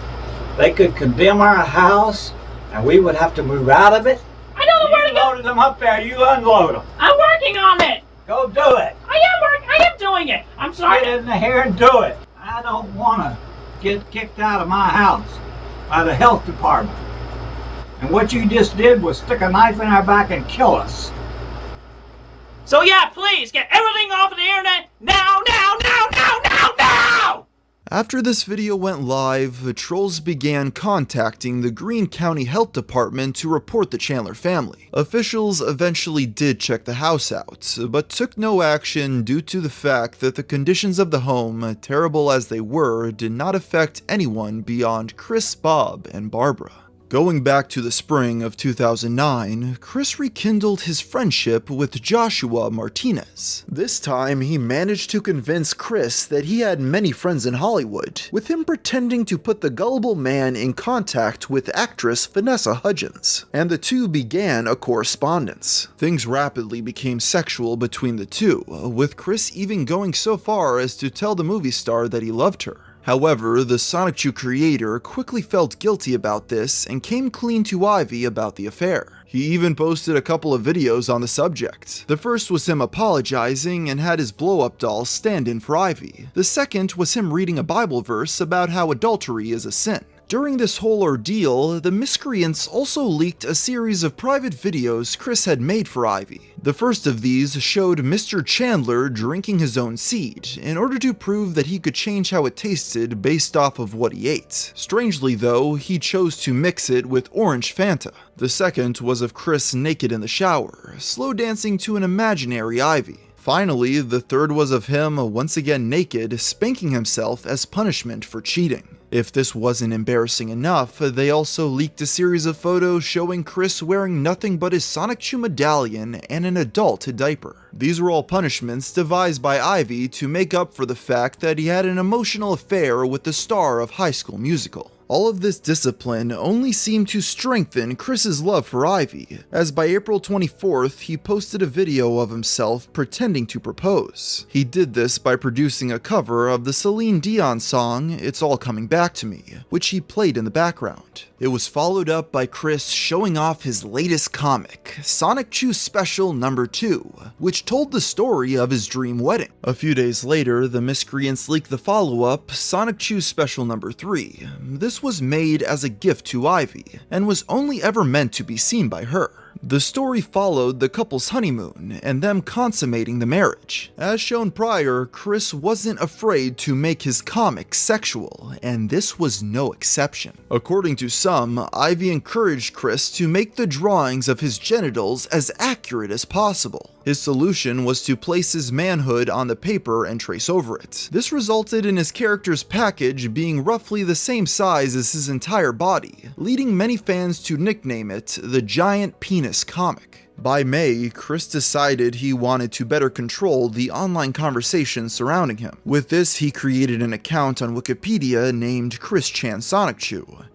they could condemn our house and we would have to move out of it. I don't know where to You go. loaded them up there, you unload them. I'm working on it. Go do it. I am doing it. I'm sorry. Get in here and do it. I don't want to get kicked out of my house by the health department. And what you just did was stick a knife in our back and kill us. So yeah, please get everything off of the internet now, now, now, now, now, now! After this video went live, trolls began contacting the Greene County Health Department to report the Chandler family. Officials eventually did check the house out, but took no action due to the fact that the conditions of the home, terrible as they were, did not affect anyone beyond Chris, Bob, and Barbara. Going back to the spring of 2009, Chris rekindled his friendship with Joshua Martinez. This time, he managed to convince Chris that he had many friends in Hollywood, with him pretending to put the gullible man in contact with actress Vanessa Hudgens, and the two began a correspondence. Things rapidly became sexual between the two, with Chris even going so far as to tell the movie star that he loved her. However, the Sonic creator quickly felt guilty about this and came clean to Ivy about the affair. He even posted a couple of videos on the subject. The first was him apologizing and had his blow-up doll stand in for Ivy. The second was him reading a Bible verse about how adultery is a sin. During this whole ordeal, the miscreants also leaked a series of private videos Chris had made for Ivy. The first of these showed Mr. Chandler drinking his own seed, in order to prove that he could change how it tasted based off of what he ate. Strangely though, he chose to mix it with orange Fanta. The second was of Chris naked in the shower, slow dancing to an imaginary Ivy. Finally, the third was of him once again naked, spanking himself as punishment for cheating. If this wasn't embarrassing enough, they also leaked a series of photos showing Chris wearing nothing but his Sonic medallion and an adult diaper. These were all punishments devised by Ivy to make up for the fact that he had an emotional affair with the star of High School Musical. All of this discipline only seemed to strengthen Chris's love for Ivy, as by April 24th, he posted a video of himself pretending to propose. He did this by producing a cover of the Celine Dion song, It's All Coming Back to Me, which he played in the background. It was followed up by Chris showing off his latest comic, Sonic Special No. 2, which told the story of his dream wedding. A few days later, the miscreants leaked the follow-up, Sonic Special No. 3. This was made as a gift to Ivy, and was only ever meant to be seen by her. The story followed the couple's honeymoon, and them consummating the marriage. As shown prior, Chris wasn't afraid to make his comics sexual, and this was no exception. According to some, Ivy encouraged Chris to make the drawings of his genitals as accurate as possible. His solution was to place his manhood on the paper and trace over it. This resulted in his character's package being roughly the same size as his entire body, leading many fans to nickname it the Giant Penis Comic. By May, Chris decided he wanted to better control the online conversation surrounding him. With this, he created an account on Wikipedia named Chris Chan Sonic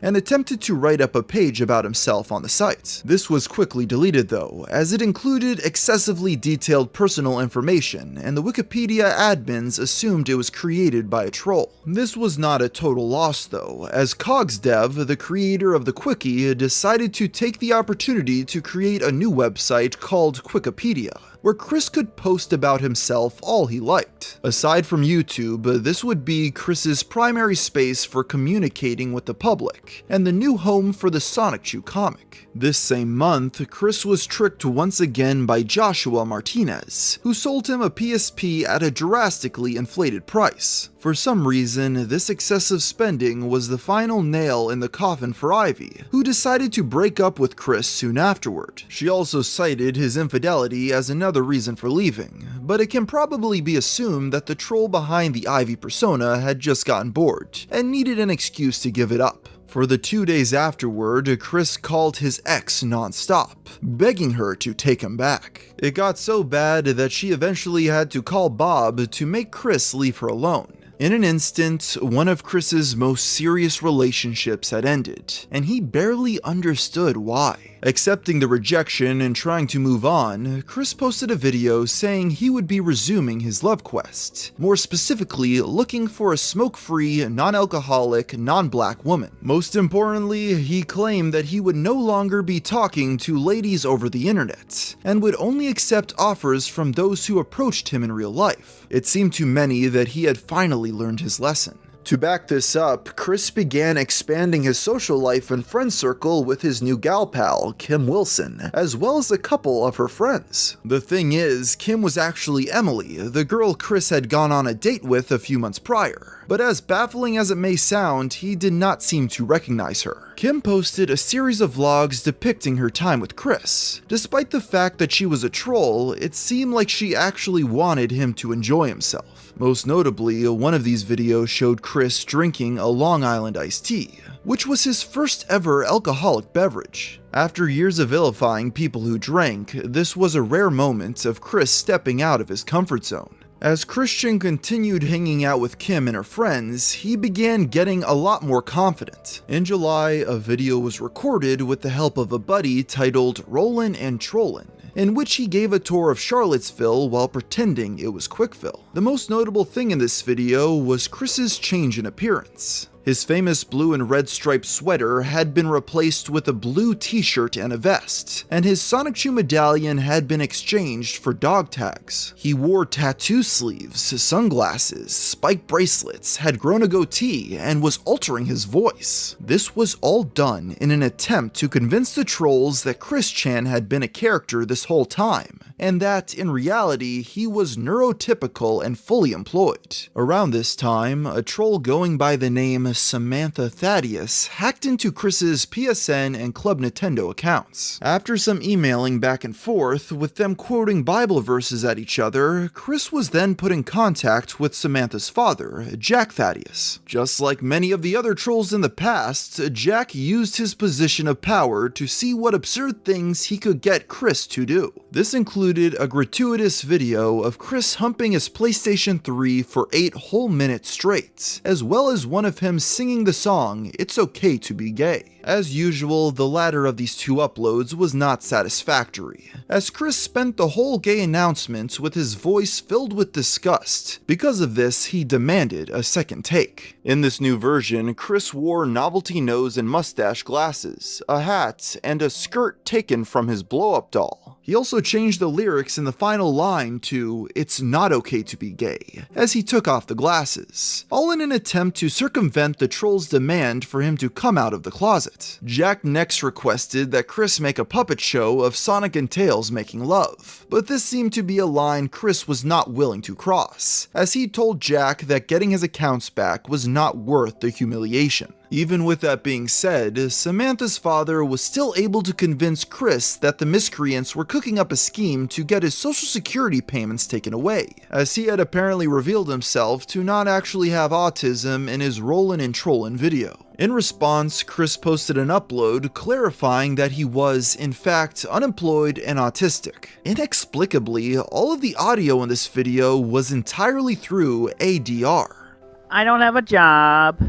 and attempted to write up a page about himself on the site. This was quickly deleted though, as it included excessively detailed personal information, and the Wikipedia admins assumed it was created by a troll. This was not a total loss though, as CogsDev, the creator of the Quickie, decided to take the opportunity to create a new website called Wikipedia. where Chris could post about himself all he liked. Aside from YouTube, this would be Chris's primary space for communicating with the public, and the new home for the Sonichu comic. This same month, Chris was tricked once again by Joshua Martinez, who sold him a PSP at a drastically inflated price. For some reason, this excessive spending was the final nail in the coffin for Ivy, who decided to break up with Chris soon afterward. She also cited his infidelity as another reason for leaving, but it can probably be assumed that the troll behind the Ivy persona had just gotten bored and needed an excuse to give it up. For the 2 days afterward, Chris called his ex non-stop, begging her to take him back. It got so bad that she eventually had to call Bob to make Chris leave her alone. In an instant, one of Chris's most serious relationships had ended, and he barely understood why. Accepting the rejection and trying to move on, Chris posted a video saying he would be resuming his love quest, more specifically looking for a smoke-free, non-alcoholic, non-black woman. Most importantly, he claimed that he would no longer be talking to ladies over the internet, and would only accept offers from those who approached him in real life. It seemed to many that he had finally learned his lesson. To back this up, Chris began expanding his social life and friend circle with his new gal pal, Kim Wilson, as well as a couple of her friends. The thing is, Kim was actually Emily, the girl Chris had gone on a date with a few months prior. But as baffling as it may sound, he did not seem to recognize her. Kim posted a series of vlogs depicting her time with Chris. Despite the fact that she was a troll, it seemed like she actually wanted him to enjoy himself. Most notably, one of these videos showed Chris drinking a Long Island iced tea, which was his first ever alcoholic beverage. After years of vilifying people who drank, this was a rare moment of Chris stepping out of his comfort zone. As Christian continued hanging out with Kim and her friends, he began getting a lot more confident. In July, a video was recorded with the help of a buddy titled Rollin' and Trollin', in which he gave a tour of Charlottesville while pretending it was Quickville. The most notable thing in this video was Chris's change in appearance. His famous blue and red striped sweater had been replaced with a blue t-shirt and a vest, and his Sonichu medallion had been exchanged for dog tags. He wore tattoo sleeves, sunglasses, spiked bracelets, had grown a goatee, and was altering his voice. This was all done in an attempt to convince the trolls that Chris Chan had been a character this whole time, and that, in reality, he was neurotypical and fully employed. Around this time, a troll going by the name Samantha Thaddeus hacked into Chris's PSN and Club Nintendo accounts. After some emailing back and forth, with them quoting Bible verses at each other, Chris was then put in contact with Samantha's father, Jack Thaddeus. Just like many of the other trolls in the past, Jack used his position of power to see what absurd things he could get Chris to do. This included a gratuitous video of Chris humping his PlayStation 3 for 8 whole minutes straight, as well as one of him singing the song It's Okay to Be Gay. As usual, the latter of these two uploads was not satisfactory, as Chris spent the whole gay announcement with his voice filled with disgust. Because of this, he demanded a second take. In this new version, Chris wore novelty nose and mustache glasses, a hat, and a skirt taken from his blow-up doll. He also changed the lyrics in the final line to "It's not okay to be gay," as he took off the glasses, all in an attempt to circumvent the troll's demand for him to come out of the closet. Jack next requested that Chris make a puppet show of Sonic and Tails making love, but this seemed to be a line Chris was not willing to cross, as he told Jack that getting his accounts back was not worth the humiliation. Even with that being said, Samantha's father was still able to convince Chris that the miscreants were cooking up a scheme to get his social security payments taken away, as he had apparently revealed himself to not actually have autism in his Rollin' and Trollin' video. In response, Chris posted an upload clarifying that he was, in fact, unemployed and autistic. Inexplicably, all of the audio in this video was entirely through ADR. I don't have a job.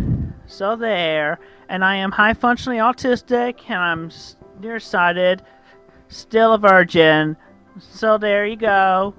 So there, and I am high functionally autistic, and I'm nearsighted, still a virgin, so there you go.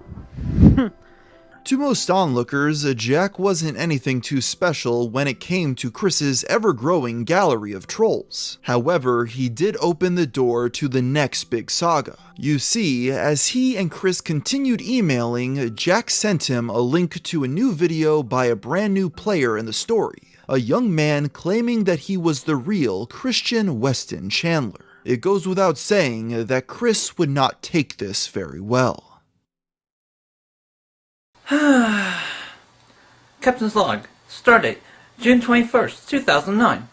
To most onlookers, Jack wasn't anything too special when it came to Chris's ever-growing gallery of trolls. However, he did open the door to the next big saga. You see, as he and Chris continued emailing, Jack sent him a link to a new video by a brand new player in the story, a young man claiming that he was the real Christian Weston Chandler. It goes without saying that Chris would not take this very well. Captain's log. Stardate, June 21st, 2009.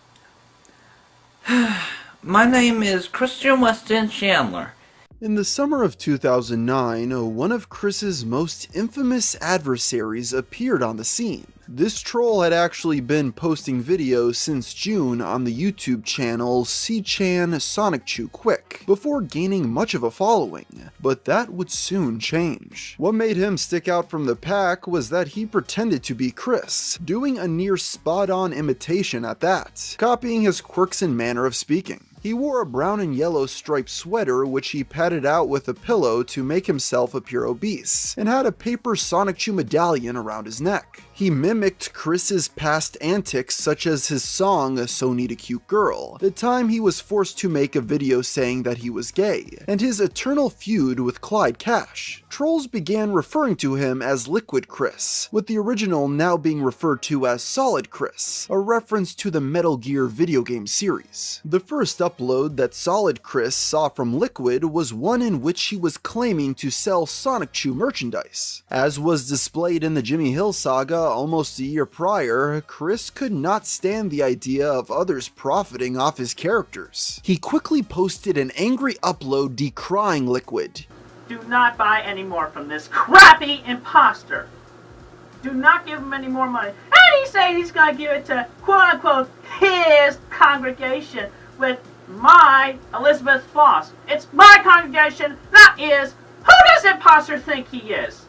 My name is Christian Weston Chandler. In the summer of 2009, one of Chris's most infamous adversaries appeared on the scene. This troll had actually been posting videos since June on the YouTube channel C-Chan Sonic Chew Quick, before gaining much of a following, but that would soon change. What made him stick out from the pack was that he pretended to be Chris, doing a near spot-on imitation at that, copying his quirks and manner of speaking. He wore a brown and yellow striped sweater which he padded out with a pillow to make himself appear obese, and had a paper Sonic Chew medallion around his neck. He mimicked Chris's past antics such as his song So Need a Cute Girl, the time he was forced to make a video saying that he was gay, and his eternal feud with Clyde Cash. Trolls began referring to him as Liquid Chris, with the original now being referred to as Solid Chris, a reference to the Metal Gear video game series. The first upload that Solid Chris saw from Liquid was one in which he was claiming to sell Sonic Chew merchandise. As was displayed in the Jimmy Hill saga almost a year prior, Chris could not stand the idea of others profiting off his characters. He quickly posted an angry upload decrying Liquid. Do not buy any more from this crappy imposter. Do not give him any more money. And he said he's going to give it to, quote-unquote, his congregation with my Elizabeth Foss. It's my congregation, not his. Who does the imposter think he is?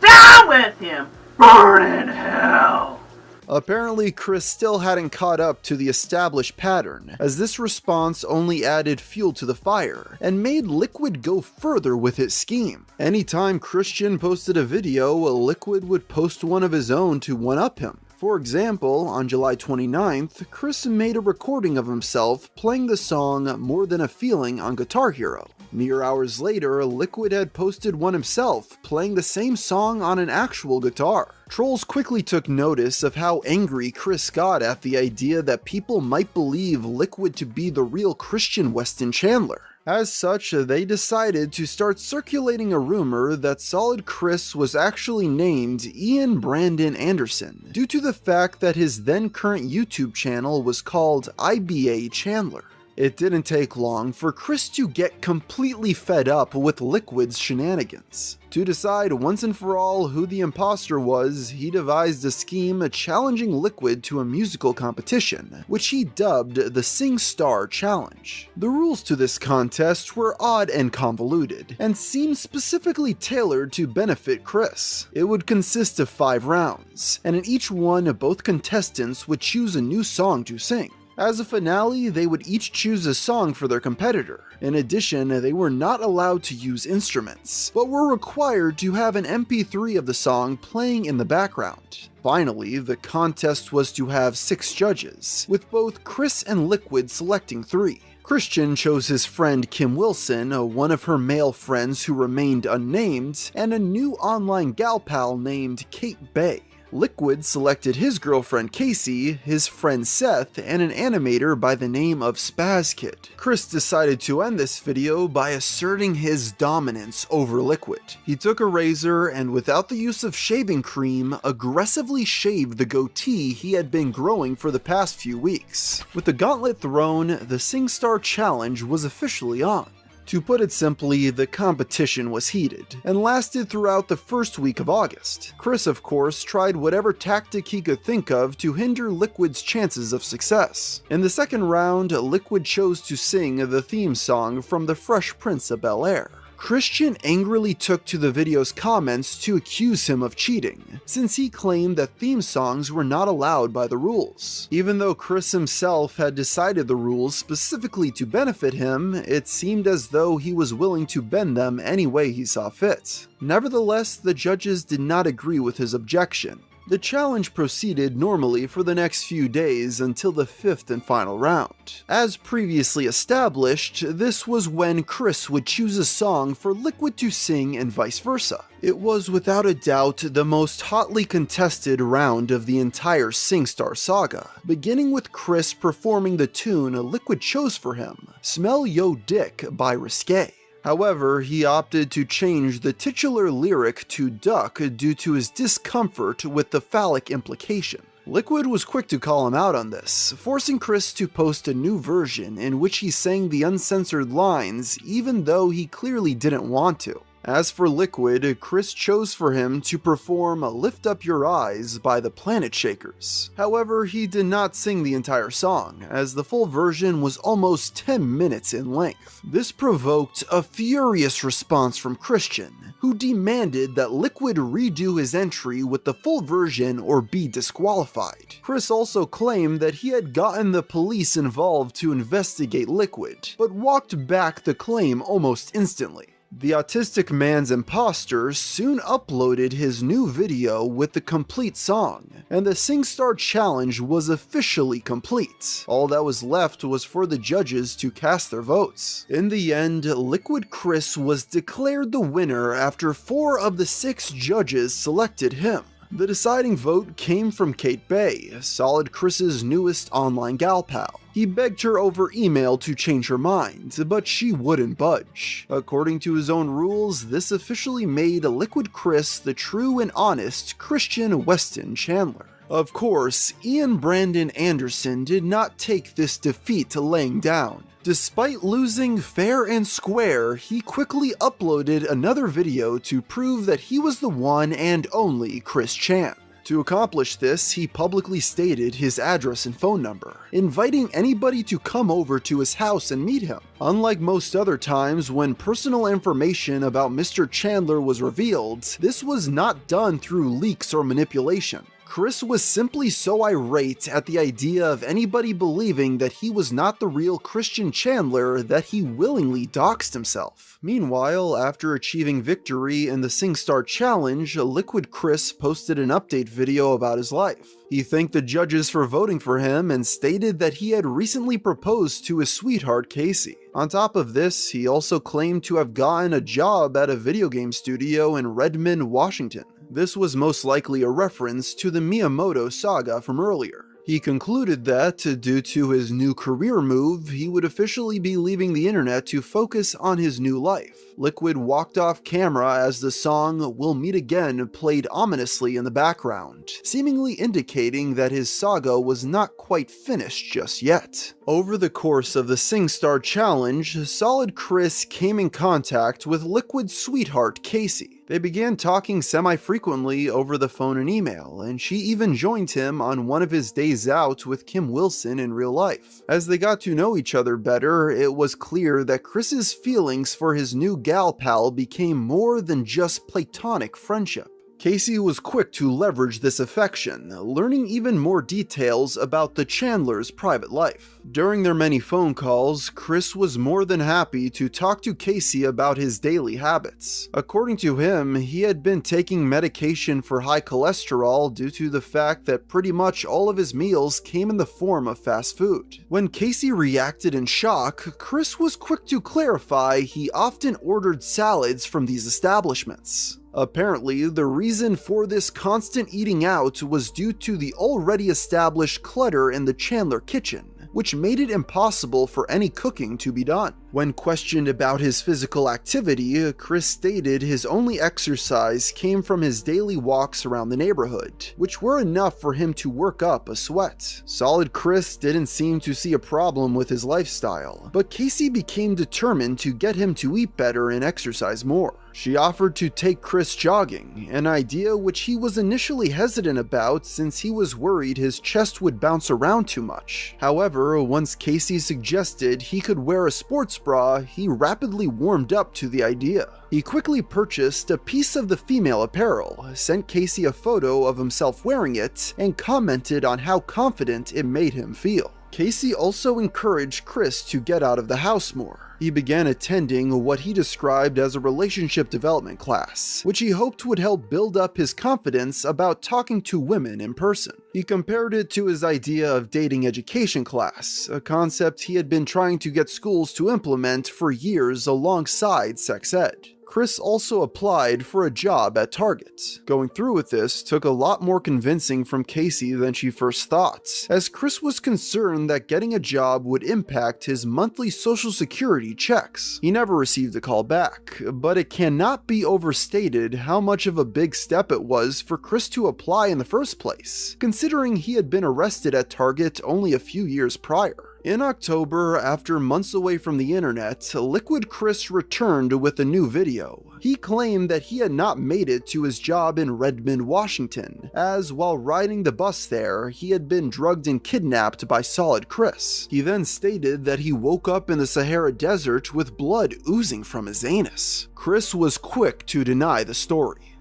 Down with him! Burn in hell! Apparently, Chris still hadn't caught up to the established pattern, as this response only added fuel to the fire, and made Liquid go further with his scheme. Anytime Christian posted a video, Liquid would post one of his own to one-up him. For example, on July 29th, Chris made a recording of himself playing the song More Than a Feeling on Guitar Hero. Mere hours later, Liquid had posted one himself, playing the same song on an actual guitar. Trolls quickly took notice of how angry Chris got at the idea that people might believe Liquid to be the real Christian Weston Chandler. As such, they decided to start circulating a rumor that Solid Chris was actually named Ian Brandon Anderson, due to the fact that his then current YouTube channel was called IBA Chandler. It didn't take long for Chris to get completely fed up with Liquid's shenanigans. To decide once and for all who the imposter was, he devised a scheme challenging Liquid to a musical competition, which he dubbed the Sing Star Challenge. The rules to this contest were odd and convoluted, and seemed specifically tailored to benefit Chris. It would consist of 5 rounds, and in each one both contestants would choose a new song to sing. As a finale, they would each choose a song for their competitor. In addition, they were not allowed to use instruments, but were required to have an MP3 of the song playing in the background. Finally, the contest was to have 6 judges, with both Chris and Liquid selecting 3. Christian chose his friend Kim Wilson, one of her male friends who remained unnamed, and a new online gal pal named Kate Bay. Liquid selected his girlfriend Casey, his friend Seth, and an animator by the name of SpazKid. Chris decided to end this video by asserting his dominance over Liquid. He took a razor and, without the use of shaving cream, aggressively shaved the goatee he had been growing for the past few weeks. With the gauntlet thrown, the Sing Star Challenge was officially on. To put it simply, the competition was heated, and lasted throughout the first week of August. Chris, of course, tried whatever tactic he could think of to hinder Liquid's chances of success. In the second round, Liquid chose to sing the theme song from The Fresh Prince of Bel-Air. Christian angrily took to the video's comments to accuse him of cheating, since he claimed that theme songs were not allowed by the rules. Even though Chris himself had decided the rules specifically to benefit him, it seemed as though he was willing to bend them any way he saw fit. Nevertheless, the judges did not agree with his objection. The challenge proceeded normally for the next few days until the 5th and final round. As previously established, this was when Chris would choose a song for Liquid to sing and vice versa. It was without a doubt the most hotly contested round of the entire SingStar saga, beginning with Chris performing the tune Liquid chose for him, Smell Yo Dick by Risque. However, he opted to change the titular lyric to duck due to his discomfort with the phallic implication. Liquid was quick to call him out on this, forcing Chris to post a new version in which he sang the uncensored lines even though he clearly didn't want to. As for Liquid, Chris chose for him to perform Lift Up Your Eyes by the Planet Shakers. However, he did not sing the entire song, as the full version was almost 10 minutes in length. This provoked a furious response from Christian, who demanded that Liquid redo his entry with the full version or be disqualified. Chris also claimed that he had gotten the police involved to investigate Liquid, but walked back the claim almost instantly. The Autistic Man's imposter soon uploaded his new video with the complete song, and the SingStar challenge was officially complete. All that was left was for the judges to cast their votes. In the end, Liquid Chris was declared the winner after 4 of the 6 judges selected him. The deciding vote came from Kate Bay, Solid Chris's newest online gal pal. He begged her over email to change her mind, but she wouldn't budge. According to his own rules, this officially made Liquid Chris the true and honest Christian Weston Chandler. Of course, Ian Brandon Anderson did not take this defeat laying down. Despite losing fair and square, he quickly uploaded another video to prove that he was the one and only Chris Chan. To accomplish this, he publicly stated his address and phone number, inviting anybody to come over to his house and meet him. Unlike most other times when personal information about Mr. Chandler was revealed, this was not done through leaks or manipulation. Chris was simply so irate at the idea of anybody believing that he was not the real Christian Chandler that he willingly doxed himself. Meanwhile, after achieving victory in the SingStar challenge, Liquid Chris posted an update video about his life. He thanked the judges for voting for him and stated that he had recently proposed to his sweetheart Casey. On top of this, he also claimed to have gotten a job at a video game studio in Redmond, Washington. This was most likely a reference to the Miyamoto saga from earlier. He concluded that, due to his new career move, he would officially be leaving the internet to focus on his new life. Liquid walked off camera as the song We'll Meet Again played ominously in the background, seemingly indicating that his saga was not quite finished just yet. Over the course of the SingStar challenge, Solid Chris came in contact with Liquid's sweetheart Casey. They began talking semi-frequently over the phone and email, and she even joined him on one of his days out with Kim Wilson in real life. As they got to know each other better, it was clear that Chris's feelings for his new gal pal became more than just platonic friendship. Casey was quick to leverage this affection, learning even more details about the Chandler's private life. During their many phone calls, Chris was more than happy to talk to Casey about his daily habits. According to him, he had been taking medication for high cholesterol due to the fact that pretty much all of his meals came in the form of fast food. When Casey reacted in shock, Chris was quick to clarify he often ordered salads from these establishments. Apparently, the reason for this constant eating out was due to the already established clutter in the Chandler kitchen, which made it impossible for any cooking to be done. When questioned about his physical activity, Chris stated his only exercise came from his daily walks around the neighborhood, which were enough for him to work up a sweat. Solid Chris didn't seem to see a problem with his lifestyle, but Casey became determined to get him to eat better and exercise more. She offered to take Chris jogging, an idea which he was initially hesitant about since he was worried his chest would bounce around too much. However, once Casey suggested he could wear a sports bra, he rapidly warmed up to the idea. He quickly purchased a piece of the female apparel, sent Casey a photo of himself wearing it, and commented on how confident it made him feel. Casey also encouraged Chris to get out of the house more. He began attending what he described as a relationship development class, which he hoped would help build up his confidence about talking to women in person. He compared it to his idea of dating education class, a concept he had been trying to get schools to implement for years alongside sex ed. Chris also applied for a job at Target. Going through with this took a lot more convincing from Casey than she first thought, as Chris was concerned that getting a job would impact his monthly social security checks. He never received a call back, but it cannot be overstated how much of a big step it was for Chris to apply in the first place, considering he had been arrested at Target only a few years prior. In October, after months away from the internet, Liquid Chris returned with a new video. He claimed that he had not made it to his job in Redmond, Washington, as while riding the bus there, he had been drugged and kidnapped by Solid Chris. He then stated that he woke up in the Sahara Desert with blood oozing from his anus. Chris was quick to deny the story.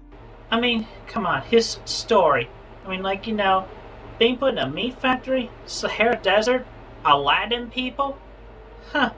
I mean, come on, his story. I mean, like, you know, being put in a meat factory, Sahara Desert, Aladdin people? Huh.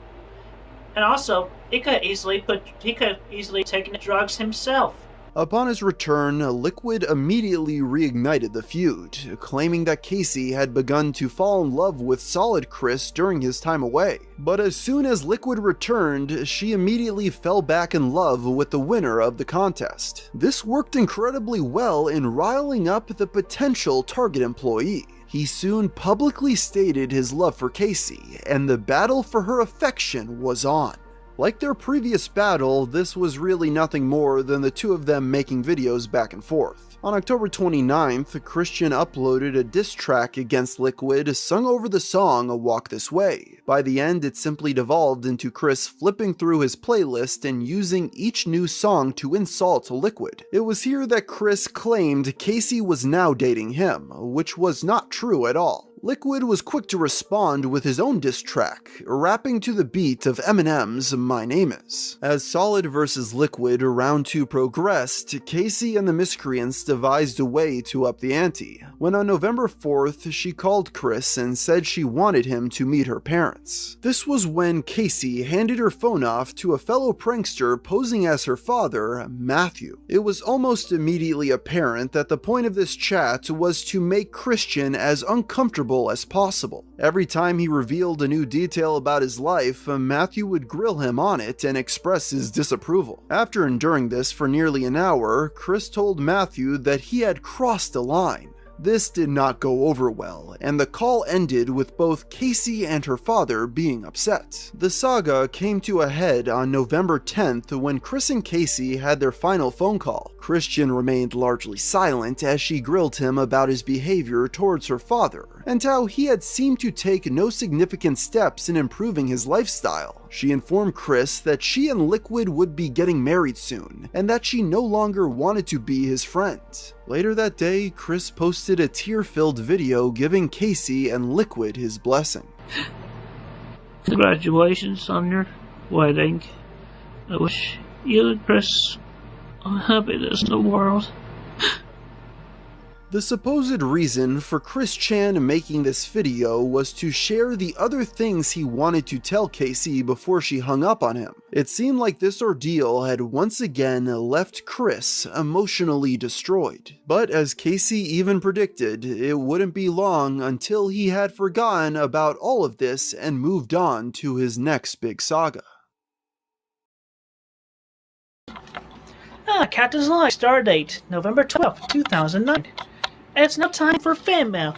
And also, he could easily taken the drugs himself. Upon his return, Liquid immediately reignited the feud, claiming that Casey had begun to fall in love with Solid Chris during his time away. But as soon as Liquid returned, she immediately fell back in love with the winner of the contest. This worked incredibly well in riling up the potential Target employee. He soon publicly stated his love for Casey, and the battle for her affection was on. Like their previous battle, this was really nothing more than the two of them making videos back and forth. On October 29th, Christian uploaded a diss track against Liquid, sung over the song Walk This Way. By the end, it simply devolved into Chris flipping through his playlist and using each new song to insult Liquid. It was here that Chris claimed Casey was now dating him, which was not true at all. Liquid was quick to respond with his own diss track, rapping to the beat of Eminem's My Name Is. As Solid vs. Liquid round 2 progressed, Casey and the Miscreants devised a way to up the ante, when on November 4th she called Chris and said she wanted him to meet her parents. This was when Casey handed her phone off to a fellow prankster posing as her father, Matthew. It was almost immediately apparent that the point of this chat was to make Christian as uncomfortable as possible. Every time he revealed a new detail about his life, Matthew would grill him on it and express his disapproval. After enduring this for nearly an hour, Chris told Matthew that he had crossed a line. This did not go over well, and the call ended with both Casey and her father being upset. The saga came to a head on November 10th when Chris and Casey had their final phone call. Christian remained largely silent as she grilled him about his behavior towards her father, and how he had seemed to take no significant steps in improving his lifestyle. She informed Chris that she and Liquid would be getting married soon, and that she no longer wanted to be his friend. Later that day, Chris posted a tear-filled video giving Casey and Liquid his blessing. Congratulations on your wedding. I wish you and Chris all happiness in the world. The supposed reason for Chris Chan making this video was to share the other things he wanted to tell Casey before she hung up on him. It seemed like this ordeal had once again left Chris emotionally destroyed. But as Casey even predicted, it wouldn't be long until he had forgotten about all of this and moved on to his next big saga. Captain's Log, Stardate, November 12th, 2009. It's no time for fan mail.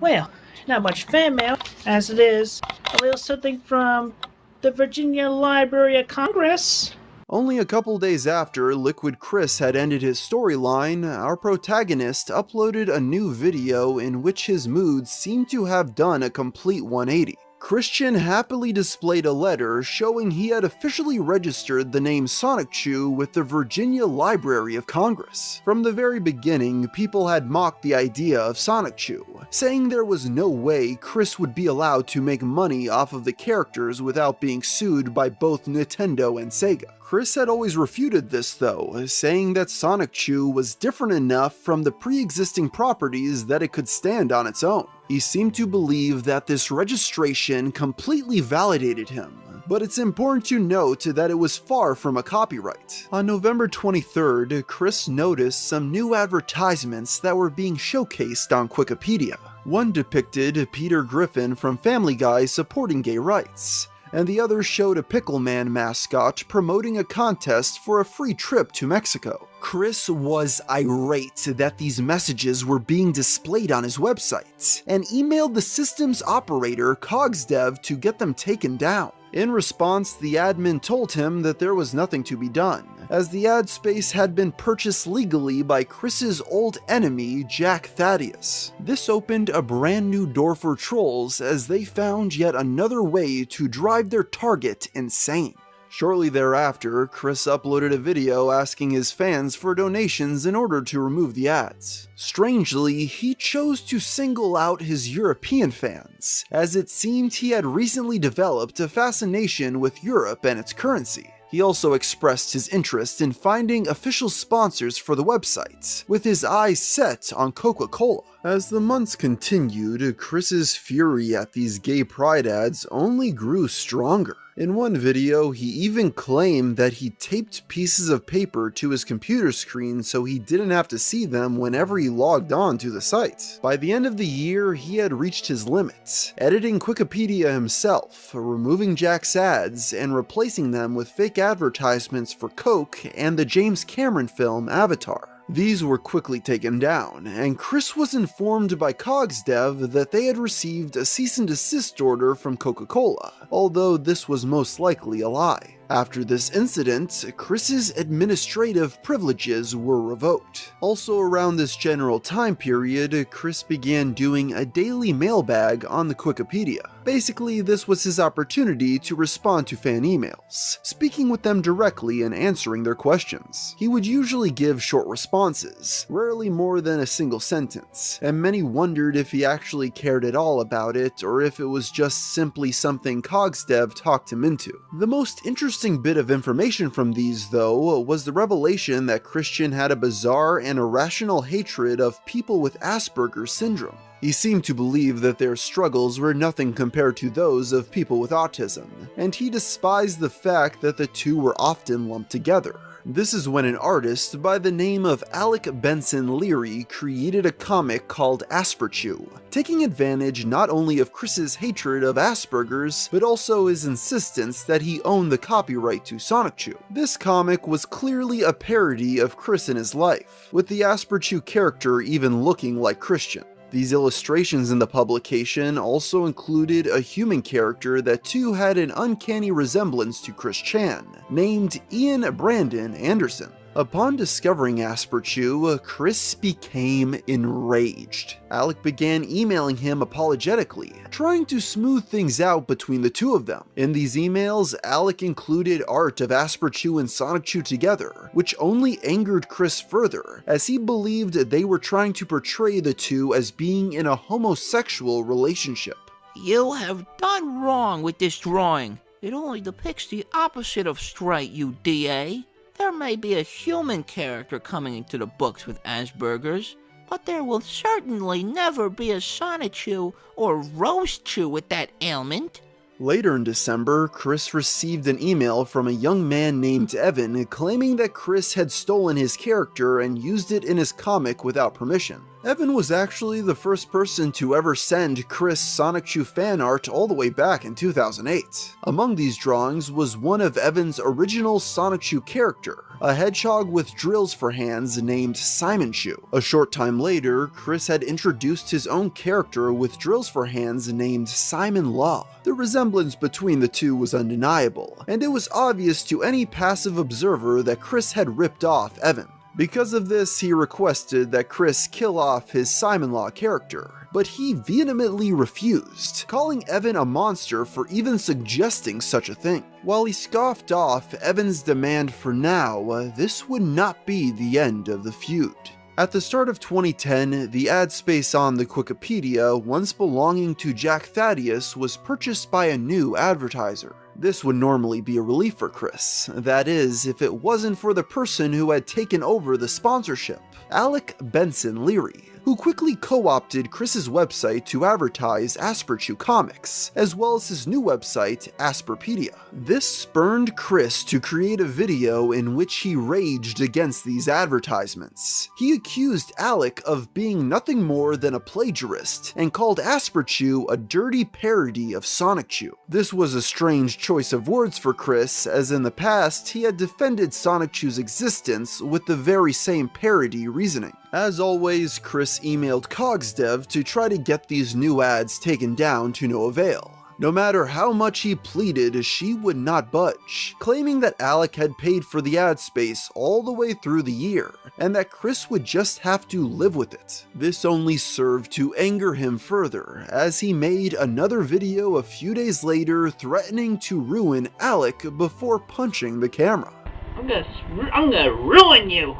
Well, not much fan mail, as it is a little something from the Virginia Library of Congress. Only a couple days after Liquid Chris had ended his storyline, our protagonist uploaded a new video in which his moods seemed to have done a complete 180. Christian happily displayed a letter showing he had officially registered the name Sonic Chew with the Virginia Library of Congress. From the very beginning, people had mocked the idea of Sonic Chew, saying there was no way Chris would be allowed to make money off of the characters without being sued by both Nintendo and Sega. Chris had always refuted this though, saying that Sonic Chew was different enough from the pre-existing properties that it could stand on its own. He seemed to believe that this registration completely validated him, but it's important to note that it was far from a copyright. On November 23rd, Chris noticed some new advertisements that were being showcased on Wikipedia. One depicted Peter Griffin from Family Guy supporting gay rights, and the other showed a Pickle Man mascot promoting a contest for a free trip to Mexico. Chris was irate that these messages were being displayed on his website, and emailed the system's operator, CogsDev, to get them taken down. In response, the admin told him that there was nothing to be done, as the ad space had been purchased legally by Chris's old enemy, Jack Thaddeus. This opened a brand new door for trolls as they found yet another way to drive their target insane. Shortly thereafter, Chris uploaded a video asking his fans for donations in order to remove the ads. Strangely, he chose to single out his European fans, as it seemed he had recently developed a fascination with Europe and its currency. He also expressed his interest in finding official sponsors for the website, with his eyes set on Coca-Cola. As the months continued, Chris's fury at these gay pride ads only grew stronger. In one video, he even claimed that he taped pieces of paper to his computer screen so he didn't have to see them whenever he logged on to the site. By the end of the year, he had reached his limits, editing Wikipedia himself, removing Jack's ads, and replacing them with fake advertisements for Coke and the James Cameron film Avatar. These were quickly taken down, and Chris was informed by CogsDev that they had received a cease and desist order from Coca-Cola, although this was most likely a lie. After this incident, Chris's administrative privileges were revoked. Also around this general time period, Chris began doing a daily mailbag on the Wikipedia. Basically, this was his opportunity to respond to fan emails, speaking with them directly and answering their questions. He would usually give short responses, rarely more than a single sentence, and many wondered if he actually cared at all about it or if it was just simply something CogsDev talked him into. The most interesting bit of information from these, though, was the revelation that Christian had a bizarre and irrational hatred of people with Asperger's syndrome. He seemed to believe that their struggles were nothing compared to those of people with autism, and he despised the fact that the two were often lumped together. This is when an artist by the name of Alec Benson Leary created a comic called Asperchew, taking advantage not only of Chris's hatred of Asperger's, but also his insistence that he own the copyright to Sonic Chew. This comic was clearly a parody of Chris in his life, with the Asperchew character even looking like Christian. These illustrations in the publication also included a human character that too had an uncanny resemblance to Chris Chan, named Ian Brandon Anderson. Upon discovering Asperchew, Chris became enraged. Alec began emailing him apologetically, trying to smooth things out between the two of them. In these emails, Alec included art of Asperchew and Sonic Chew together, which only angered Chris further, as he believed they were trying to portray the two as being in a homosexual relationship. You have done wrong with this drawing. It only depicts the opposite of straight, you DA. There may be a human character coming into the books with Asperger's, but there will certainly never be a Sonic Chew or Roast Chew with that ailment. Later in December, Chris received an email from a young man named Evan claiming that Chris had stolen his character and used it in his comic without permission. Evan was actually the first person to ever send Chris Sonic Chew fan art all the way back in 2008. Among these drawings was one of Evan's original Sonic Chew character, a hedgehog with drills for hands named Simon Chew. A short time later, Chris had introduced his own character with drills for hands named Simon Law. The resemblance between the two was undeniable, and it was obvious to any passive observer that Chris had ripped off Evan. Because of this, he requested that Chris kill off his Simon Law character, but he vehemently refused, calling Evan a monster for even suggesting such a thing. While he scoffed off Evan's demand for now, this would not be the end of the feud. At the start of 2010, the ad space on the Wikipedia, once belonging to Jack Thaddeus, was purchased by a new advertiser. This would normally be a relief for Chris, that is, if it wasn't for the person who had taken over the sponsorship, Alec Benson Leary, who quickly co-opted Chris's website to advertise Asperchew comics, as well as his new website, Asperpedia. This spurned Chris to create a video in which he raged against these advertisements. He accused Alec of being nothing more than a plagiarist, and called Asperchew a dirty parody of Sonic Chew. This was a strange choice of words for Chris, as in the past he had defended Sonic Chew's existence with the very same parody reasoning. As always, Chris emailed CogsDev to try to get these new ads taken down to no avail. No matter how much he pleaded, she would not budge, claiming that Alec had paid for the ad space all the way through the year, and that Chris would just have to live with it. This only served to anger him further, as he made another video a few days later threatening to ruin Alec before punching the camera. I'm gonna ruin you,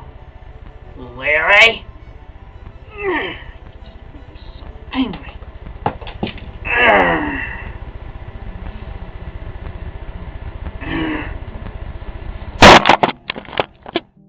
Larry. I'm so angry.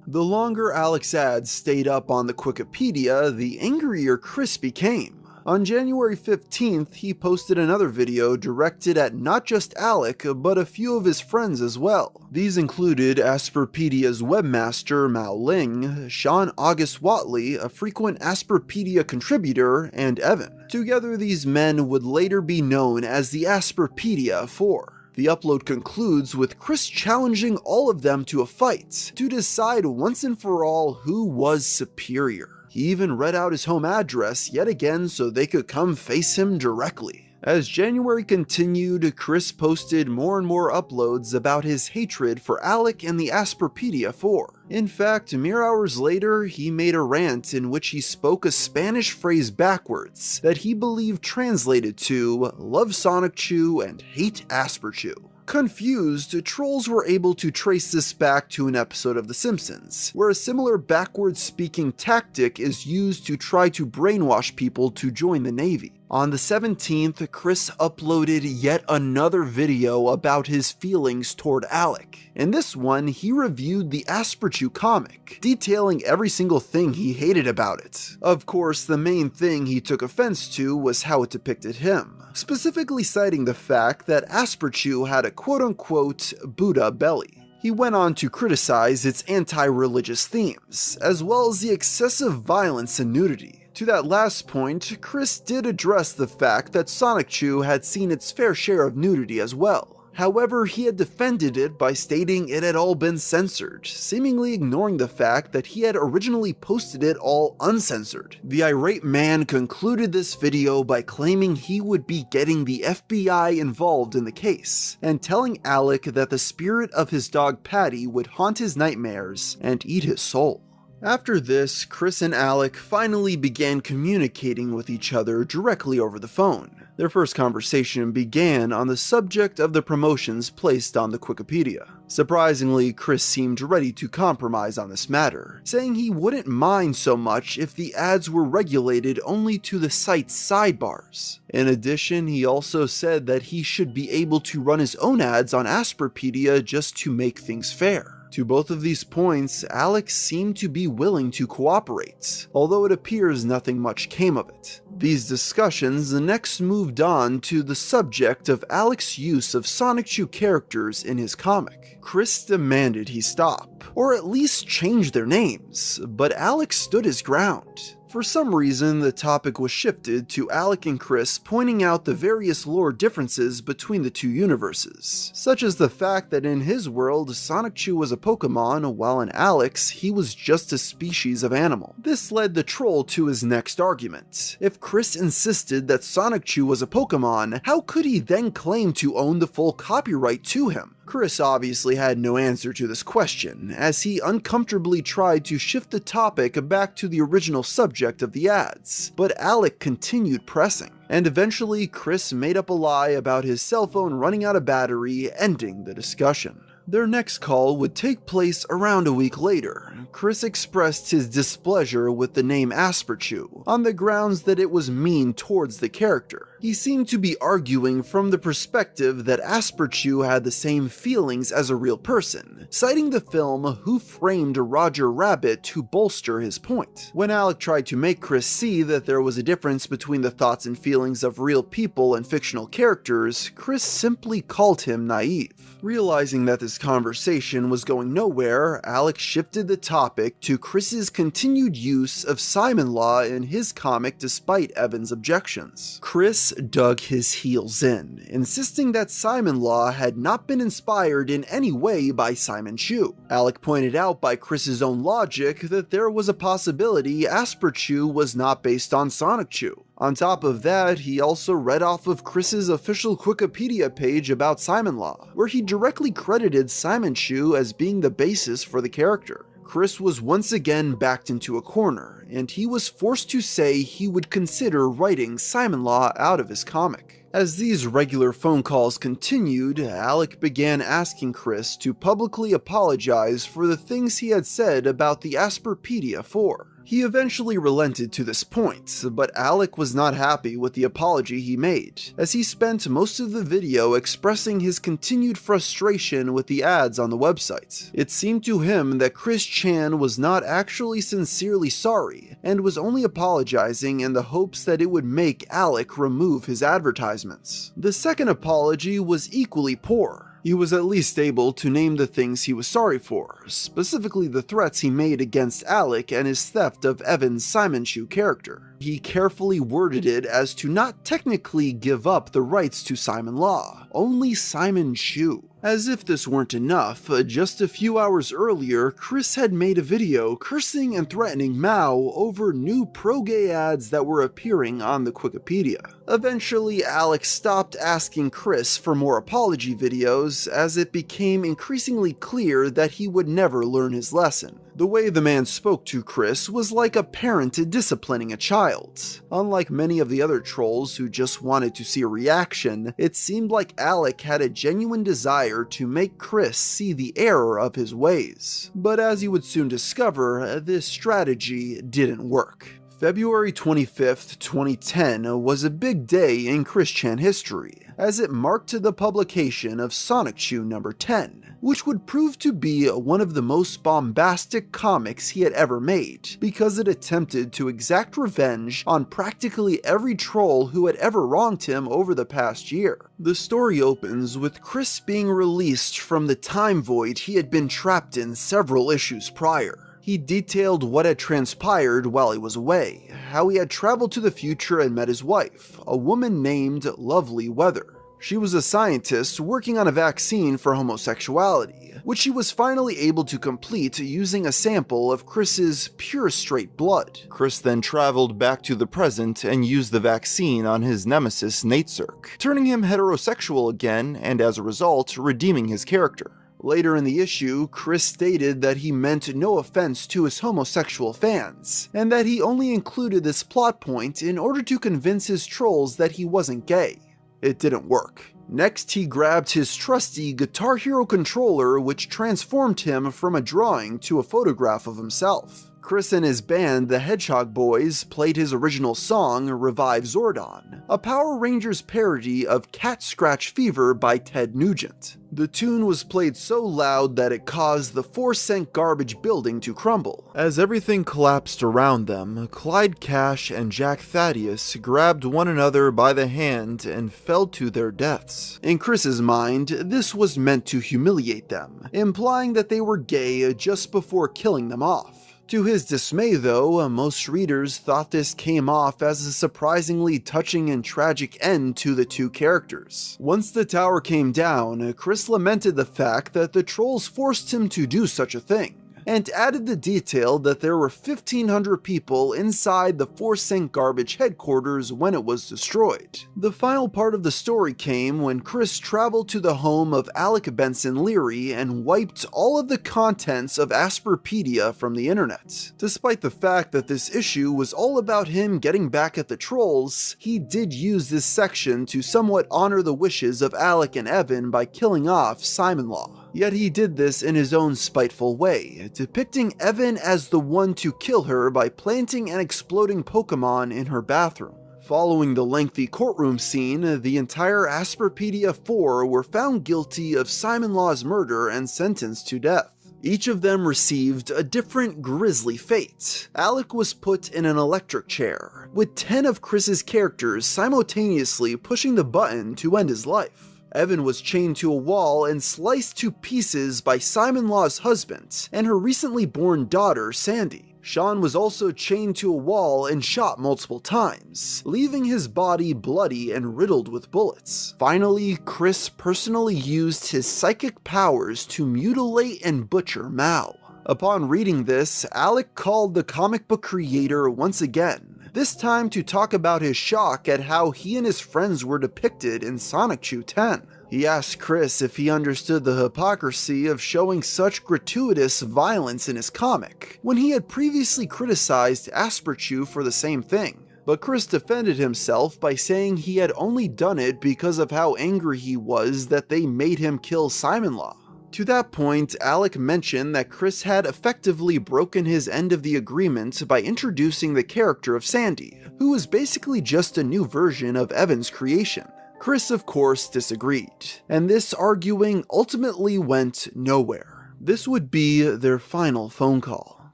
The longer Alec's ads stayed up on the Wikipedia, the angrier Chris became. On January 15th, he posted another video directed at not just Alec, but a few of his friends as well. These included Asperpedia's webmaster Mao Ling, Sean August Watley, a frequent Asperpedia contributor, and Evan. Together, these men would later be known as the Asperpedia 4. The upload concludes with Chris challenging all of them to a fight, to decide once and for all who was superior. He even read out his home address yet again so they could come face him directly. As January continued, Chris posted more and more uploads about his hatred for Alec and the Asperpedia 4. In fact, mere hours later, he made a rant in which he spoke a Spanish phrase backwards that he believed translated to "love Sonic Chew and hate Asperchew." Confused, trolls were able to trace this back to an episode of The Simpsons, where a similar backwards-speaking tactic is used to try to brainwash people to join the Navy. On the 17th, Chris uploaded yet another video about his feelings toward Alec. In this one, he reviewed the Asperchew comic, detailing every single thing he hated about it. Of course, the main thing he took offense to was how it depicted him, specifically citing the fact that Asperchew had a quote-unquote Buddha belly. He went on to criticize its anti-religious themes, as well as the excessive violence and nudity. To that last point, Chris did address the fact that Sonic Chew had seen its fair share of nudity as well. However, he had defended it by stating it had all been censored, seemingly ignoring the fact that he had originally posted it all uncensored. The irate man concluded this video by claiming he would be getting the FBI involved in the case, and telling Alec that the spirit of his dog Patty would haunt his nightmares and eat his soul. After this, Chris and Alec finally began communicating with each other directly over the phone. Their first conversation began on the subject of the promotions placed on the Wikipedia. Surprisingly, Chris seemed ready to compromise on this matter, saying he wouldn't mind so much if the ads were regulated only to the site's sidebars. In addition, he also said that he should be able to run his own ads on Asperpedia just to make things fair. To both of these points, Alec seemed to be willing to cooperate, although it appears nothing much came of it. These discussions next moved on to the subject of Alec's use of Sonic Chew characters in his comic. Chris demanded he stop, or at least change their names, but Alec stood his ground. For some reason, the topic was shifted to Alec and Chris pointing out the various lore differences between the two universes, such as the fact that in his world, Sonic Chew was a Pokemon, while in Alec's, he was just a species of animal. This led the troll to his next argument. If Chris insisted that Sonic Chew was a Pokemon, how could he then claim to own the full copyright to him? Chris obviously had no answer to this question, as he uncomfortably tried to shift the topic back to the original subject of the ads, but Alec continued pressing, and eventually Chris made up a lie about his cell phone running out of battery, ending the discussion. Their next call would take place around a week later. Chris expressed his displeasure with the name Asperchew on the grounds that it was mean towards the character. He seemed to be arguing from the perspective that Asperchew had the same feelings as a real person, citing the film Who Framed Roger Rabbit to bolster his point. When Alec tried to make Chris see that there was a difference between the thoughts and feelings of real people and fictional characters, Chris simply called him naive. Realizing that this conversation was going nowhere, Alec shifted the topic to Chris's continued use of Simon Law in his comic despite Evan's objections. Chris dug his heels in, insisting that Simon Law had not been inspired in any way by Simon Chew. Alec pointed out by Chris's own logic that there was a possibility Asperchew was not based on Sonic Chew. On top of that, he also read off of Chris's official Wikipedia page about Simon Law, where he directly credited Simon Chew as being the basis for the character. Chris was once again backed into a corner, and he was forced to say he would consider writing Simon Law out of his comic. As these regular phone calls continued, Alec began asking Chris to publicly apologize for the things he had said about the Asperpedia 4. He eventually relented to this point, but Alec was not happy with the apology he made, as he spent most of the video expressing his continued frustration with the ads on the website. It seemed to him that Chris Chan was not actually sincerely sorry, and was only apologizing in the hopes that it would make Alec remove his advertisements. The second apology was equally poor. He was at least able to name the things he was sorry for, specifically the threats he made against Alec and his theft of Evan's Simon Chew character. He carefully worded it as to not technically give up the rights to Simon Law, only Simon Chew. As if this weren't enough, just a few hours earlier, Chris had made a video cursing and threatening Mao over new pro-gay ads that were appearing on the Wikipedia. Eventually, Alex stopped asking Chris for more apology videos as it became increasingly clear that he would never learn his lesson. The way the man spoke to Chris was like a parent disciplining a child. Unlike many of the other trolls who just wanted to see a reaction, it seemed like Alec had a genuine desire to make Chris see the error of his ways. But as you would soon discover, this strategy didn't work. February 25th, 2010 was a big day in Chris Chan history, as it marked the publication of Sonic Chew number 10, which would prove to be one of the most bombastic comics he had ever made, because it attempted to exact revenge on practically every troll who had ever wronged him over the past year. The story opens with Chris being released from the time void he had been trapped in several issues prior. He detailed what had transpired while he was away, how he had traveled to the future and met his wife, a woman named Lovely Weather. She was a scientist working on a vaccine for homosexuality, which she was finally able to complete using a sample of Chris's pure straight blood. Chris then traveled back to the present and used the vaccine on his nemesis Natesurk, turning him heterosexual again and as a result, redeeming his character. Later in the issue, Chris stated that he meant no offense to his homosexual fans, and that he only included this plot point in order to convince his trolls that he wasn't gay. It didn't work. Next, he grabbed his trusty Guitar Hero controller, which transformed him from a drawing to a photograph of himself. Chris and his band, the Hedgehog Boys, played his original song, Revive Zordon, a Power Rangers parody of Cat Scratch Fever by Ted Nugent. The tune was played so loud that it caused the 4-cent garbage building to crumble. As everything collapsed around them, Clyde Cash and Jack Thaddeus grabbed one another by the hand and fell to their deaths. In Chris's mind, this was meant to humiliate them, implying that they were gay just before killing them off. To his dismay though, most readers thought this came off as a surprisingly touching and tragic end to the two characters. Once the tower came down, Chris lamented the fact that the trolls forced him to do such a thing, and added the detail that there were 1,500 people inside the 4-cent garbage headquarters when it was destroyed. The final part of the story came when Chris traveled to the home of Alec Benson Leary and wiped all of the contents of Asperpedia from the internet. Despite the fact that this issue was all about him getting back at the trolls, he did use this section to somewhat honor the wishes of Alec and Evan by killing off Simon Law. Yet he did this in his own spiteful way, depicting Evan as the one to kill her by planting an exploding Pokemon in her bathroom. Following the lengthy courtroom scene, the entire Asperpedia 4 were found guilty of Simon Law's murder and sentenced to death. Each of them received a different grisly fate. Alec was put in an electric chair, with 10 of Chris's characters simultaneously pushing the button to end his life. Evan was chained to a wall and sliced to pieces by Simon Law's husband and her recently born daughter, Sandy. Sean was also chained to a wall and shot multiple times, leaving his body bloody and riddled with bullets. Finally, Chris personally used his psychic powers to mutilate and butcher Mao. Upon reading this, Alec called the comic book creator once again, this time to talk about his shock at how he and his friends were depicted in Sonic Chew 10. He asked Chris if he understood the hypocrisy of showing such gratuitous violence in his comic, when he had previously criticized Asperchew for the same thing. But Chris defended himself by saying he had only done it because of how angry he was that they made him kill Simon Law. To that point, Alec mentioned that Chris had effectively broken his end of the agreement by introducing the character of Sandy, who was basically just a new version of Evan's creation. Chris, of course, disagreed, and this arguing ultimately went nowhere. This would be their final phone call.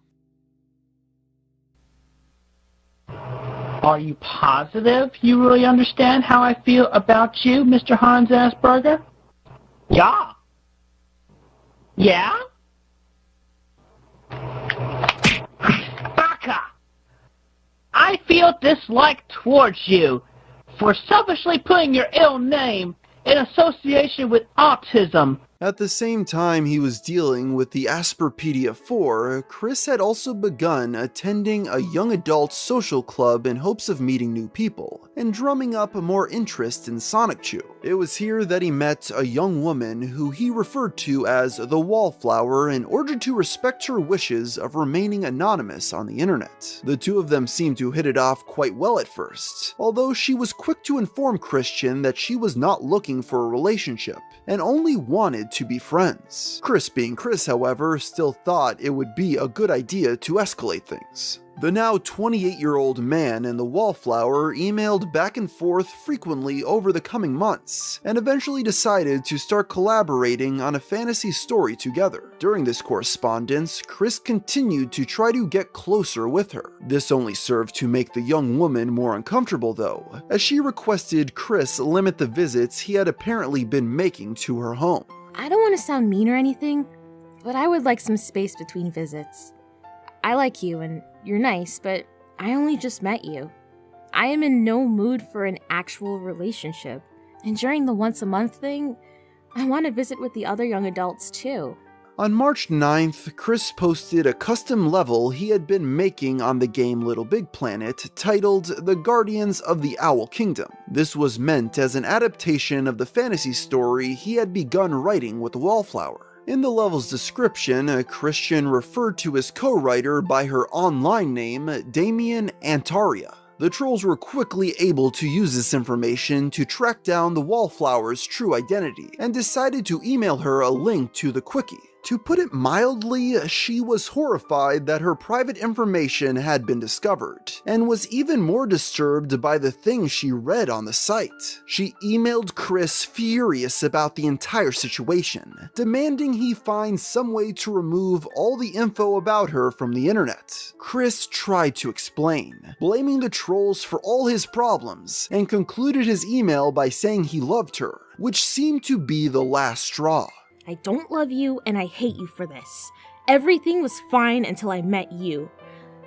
Are you positive you really understand how I feel about you, Mr. Hans Asperger? Yeah. Yeah? Baka! I feel dislike towards you for selfishly putting your ill name in association with autism. At the same time he was dealing with the Asperpedia 4, Chris had also begun attending a young adult social club in hopes of meeting new people, and drumming up more interest in Sonic Chew. It was here that he met a young woman who he referred to as the Wallflower in order to respect her wishes of remaining anonymous on the internet. The two of them seemed to hit it off quite well at first, although she was quick to inform Christian that she was not looking for a relationship, and only wanted to be friends. Chris, being Chris, however, still thought it would be a good idea to escalate things. The now 28-year-old man and the Wallflower emailed back and forth frequently over the coming months, and eventually decided to start collaborating on a fantasy story together. During this correspondence, Chris continued to try to get closer with her. This only served to make the young woman more uncomfortable though, as she requested Chris limit the visits he had apparently been making to her home. I don't want to sound mean or anything, but I would like some space between visits. I like you and you're nice, but I only just met you. I am in no mood for an actual relationship. And during the once-a-month thing, I want to visit with the other young adults too. On March 9th, Chris posted a custom level he had been making on the game Little Big Planet titled The Guardians of the Owl Kingdom. This was meant as an adaptation of the fantasy story he had begun writing with the Wallflower. In the level's description, Christian referred to his co-writer by her online name, Damien Antaria. The trolls were quickly able to use this information to track down the Wallflower's true identity, and decided to email her a link to the quickie. To put it mildly, she was horrified that her private information had been discovered, and was even more disturbed by the things she read on the site. She emailed Chris furious about the entire situation, demanding he find some way to remove all the info about her from the internet. Chris tried to explain, blaming the trolls for all his problems, and concluded his email by saying he loved her, which seemed to be the last straw. I don't love you and I hate you for this. Everything was fine until I met you.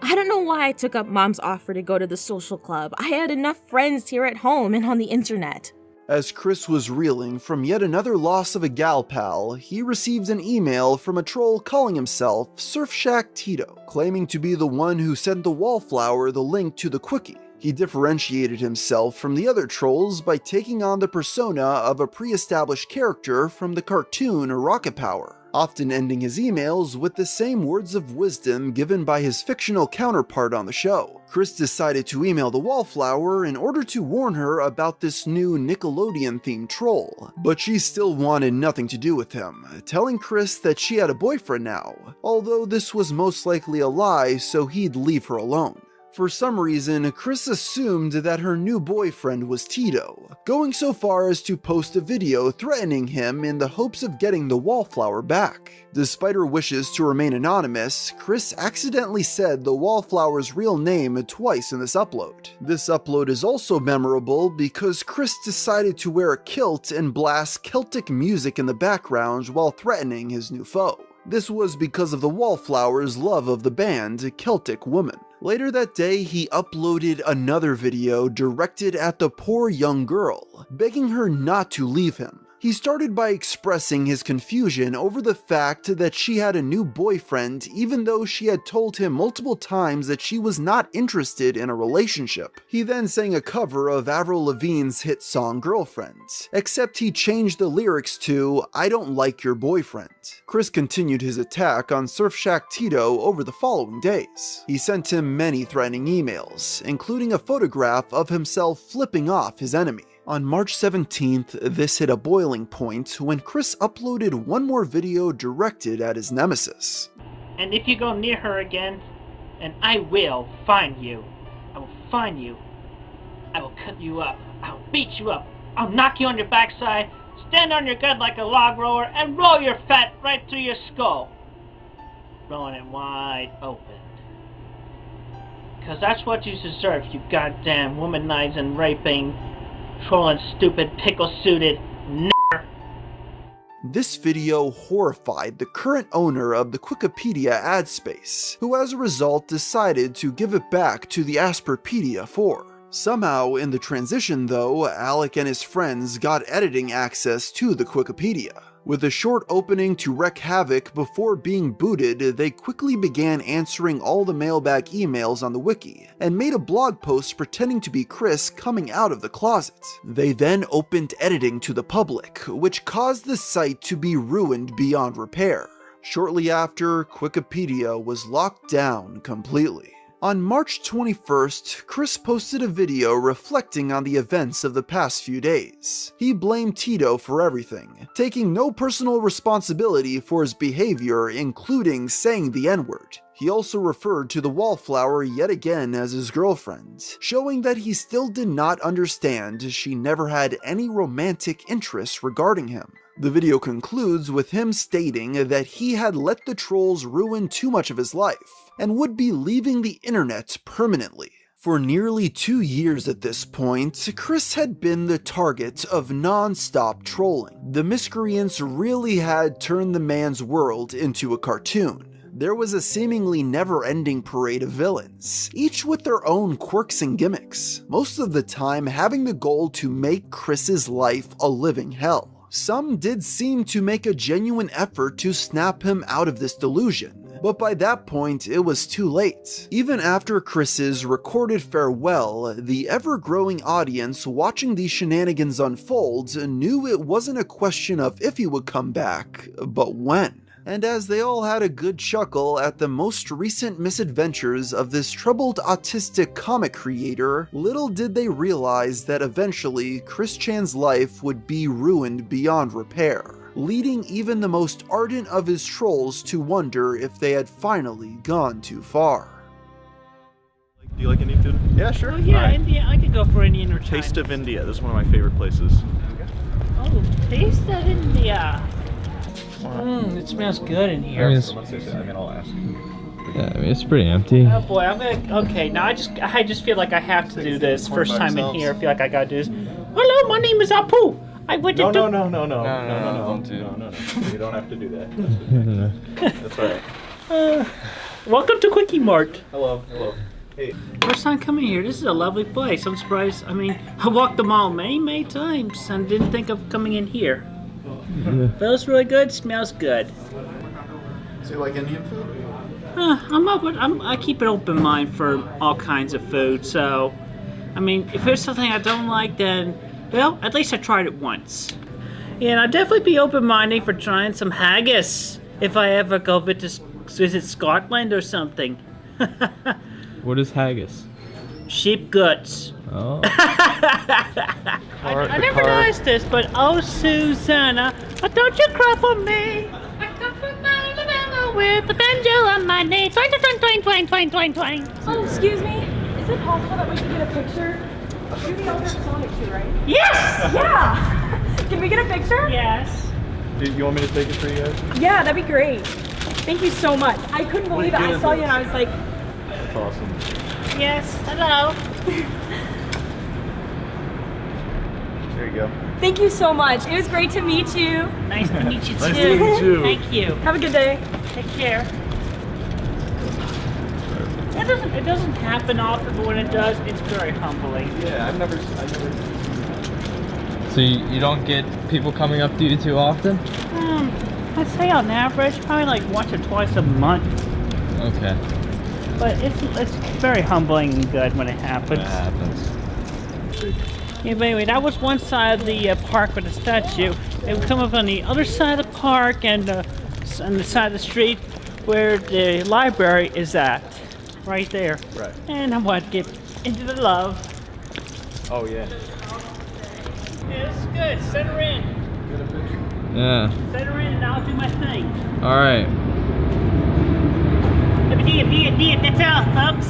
I don't know why I took up Mom's offer to go to the social club. I had enough friends here at home and on the internet. As Chris was reeling from yet another loss of a gal pal, he received an email from a troll calling himself Surfshack Tito, claiming to be the one who sent the Wallflower the link to the quickie. He differentiated himself from the other trolls by taking on the persona of a pre-established character from the cartoon Rocket Power. often ending his emails with the same words of wisdom given by his fictional counterpart on the show. Chris decided to email the Wallflower in order to warn her about this new Nickelodeon-themed troll, but she still wanted nothing to do with him, telling Chris that she had a boyfriend now, although this was most likely a lie, so he'd leave her alone. For some reason, Chris assumed that her new boyfriend was Tito, going so far as to post a video threatening him in the hopes of getting the Wallflower back. Despite her wishes to remain anonymous, Chris accidentally said the Wallflower's real name twice in this upload. This upload is also memorable because Chris decided to wear a kilt and blast Celtic music in the background while threatening his new foe. This was because of the Wallflower's love of the band Celtic Woman. Later that day, he uploaded another video directed at the poor young girl, begging her not to leave him. He started by expressing his confusion over the fact that she had a new boyfriend even though she had told him multiple times that she was not interested in a relationship. He then sang a cover of Avril Lavigne's hit song Girlfriend, except he changed the lyrics to I don't like your boyfriend. Chris continued his attack on Surfshack Tito over the following days. He sent him many threatening emails, including a photograph of himself flipping off his enemy. On March 17th, this hit a boiling point when Chris uploaded one more video directed at his nemesis. And if you go near her again, and I will find you. I will find you. I will cut you up. I'll beat you up. I'll knock you on your backside, stand on your gut like a log roller, and roll your fat right through your skull. Rolling it wide open. Because that's what you deserve, you goddamn womanizing, raping, trolling, stupid, pickle-suited n***er. This video horrified the current owner of the Wikipedia ad space, who as a result decided to give it back to the Asperpedia 4. Somehow, in the transition though, Alec and his friends got editing access to the Wikipedia. With a short opening to wreak havoc before being booted, they quickly began answering all the mailbag emails on the wiki, and made a blog post pretending to be Chris coming out of the closet. They then opened editing to the public, which caused the site to be ruined beyond repair. Shortly after, Wikipedia was locked down completely. On March 21st, Chris posted a video reflecting on the events of the past few days. He blamed Tito for everything, taking no personal responsibility for his behavior, including saying the N-word. He also referred to the Wallflower yet again as his girlfriend, showing that he still did not understand she never had any romantic interest regarding him. The video concludes with him stating that he had let the trolls ruin too much of his life, and would be leaving the internet permanently. For nearly 2 years at this point, Chris had been the target of non-stop trolling. The miscreants really had turned the man's world into a cartoon. There was a seemingly never-ending parade of villains, each with their own quirks and gimmicks, most of the time having the goal to make Chris's life a living hell. Some did seem to make a genuine effort to snap him out of this delusion, but by that point it was too late. Even after Chris's recorded farewell, the ever-growing audience watching these shenanigans unfold knew it wasn't a question of if he would come back, but when. And as they all had a good chuckle at the most recent misadventures of this troubled autistic comic creator, little did they realize that eventually Chris Chan's life would be ruined beyond repair, leading even the most ardent of his trolls to wonder if they had finally gone too far. Do you like Indian food? Yeah, sure. Oh, yeah, right. India. I could go for Indian or Chinese. Taste of India. This is one of my favorite places. Oh, Taste of India. It smells good in here. I mean, I'll ask. Yeah, I mean, it's pretty empty. Oh boy, I'm gonna. Okay, now I just feel like I have to do this. First time in here, I feel like I gotta do this. Hello, my name is Apu. I went to. No. Don't do. No. You don't have to do that. That's alright. Welcome to Quickie Mart. Hello. Hey. First time coming here. This is a lovely place. I'm surprised. I mean, I walked the mall many times and didn't think of coming in here. Feels really good, smells good. So you like Indian food? I keep an open mind for all kinds of food, so, I mean, if there's something I don't like, then, well, at least I tried it once. Yeah, and I'd definitely be open-minded for trying some haggis. if I ever go visit Scotland or something. What is haggis? Sheep guts. Oh. I never noticed this, but oh Susanna, don't you cry for me? I come from Alabama with the banjo on my knee. Twang, twang, twang, twang, twang, twang, twang. Oh, excuse me. Is it possible that we can get a picture? You're the owner of Sonic Shoe, right? Yes! Yeah! Can we get a picture? Yes. Do you want me to take it for you guys? Yeah, that'd be great. Thank you so much. I couldn't believe it. I saw you and I was like... That's awesome. Yes, hello. There you go. Thank you so much. It was great to meet you. Nice to meet you too. Nice to meet you. Thank you. Have a good day. Take care. It doesn't happen often, but when it does, it's very humbling. Yeah, I've never. So you don't get people coming up to you too often? I'd say on average, probably like once or twice a month. Okay. But it's very humbling and good when it happens. It happens. Yeah, but anyway, that was one side of the park with the statue. It would come up on the other side of the park and on the side of the street where the library is at. Right there. Right. And I want to get into the love. Oh yeah. Yeah, this is good. Set her in. Get a picture. Yeah. Set her in and I'll do my thing. All right. That's all, folks.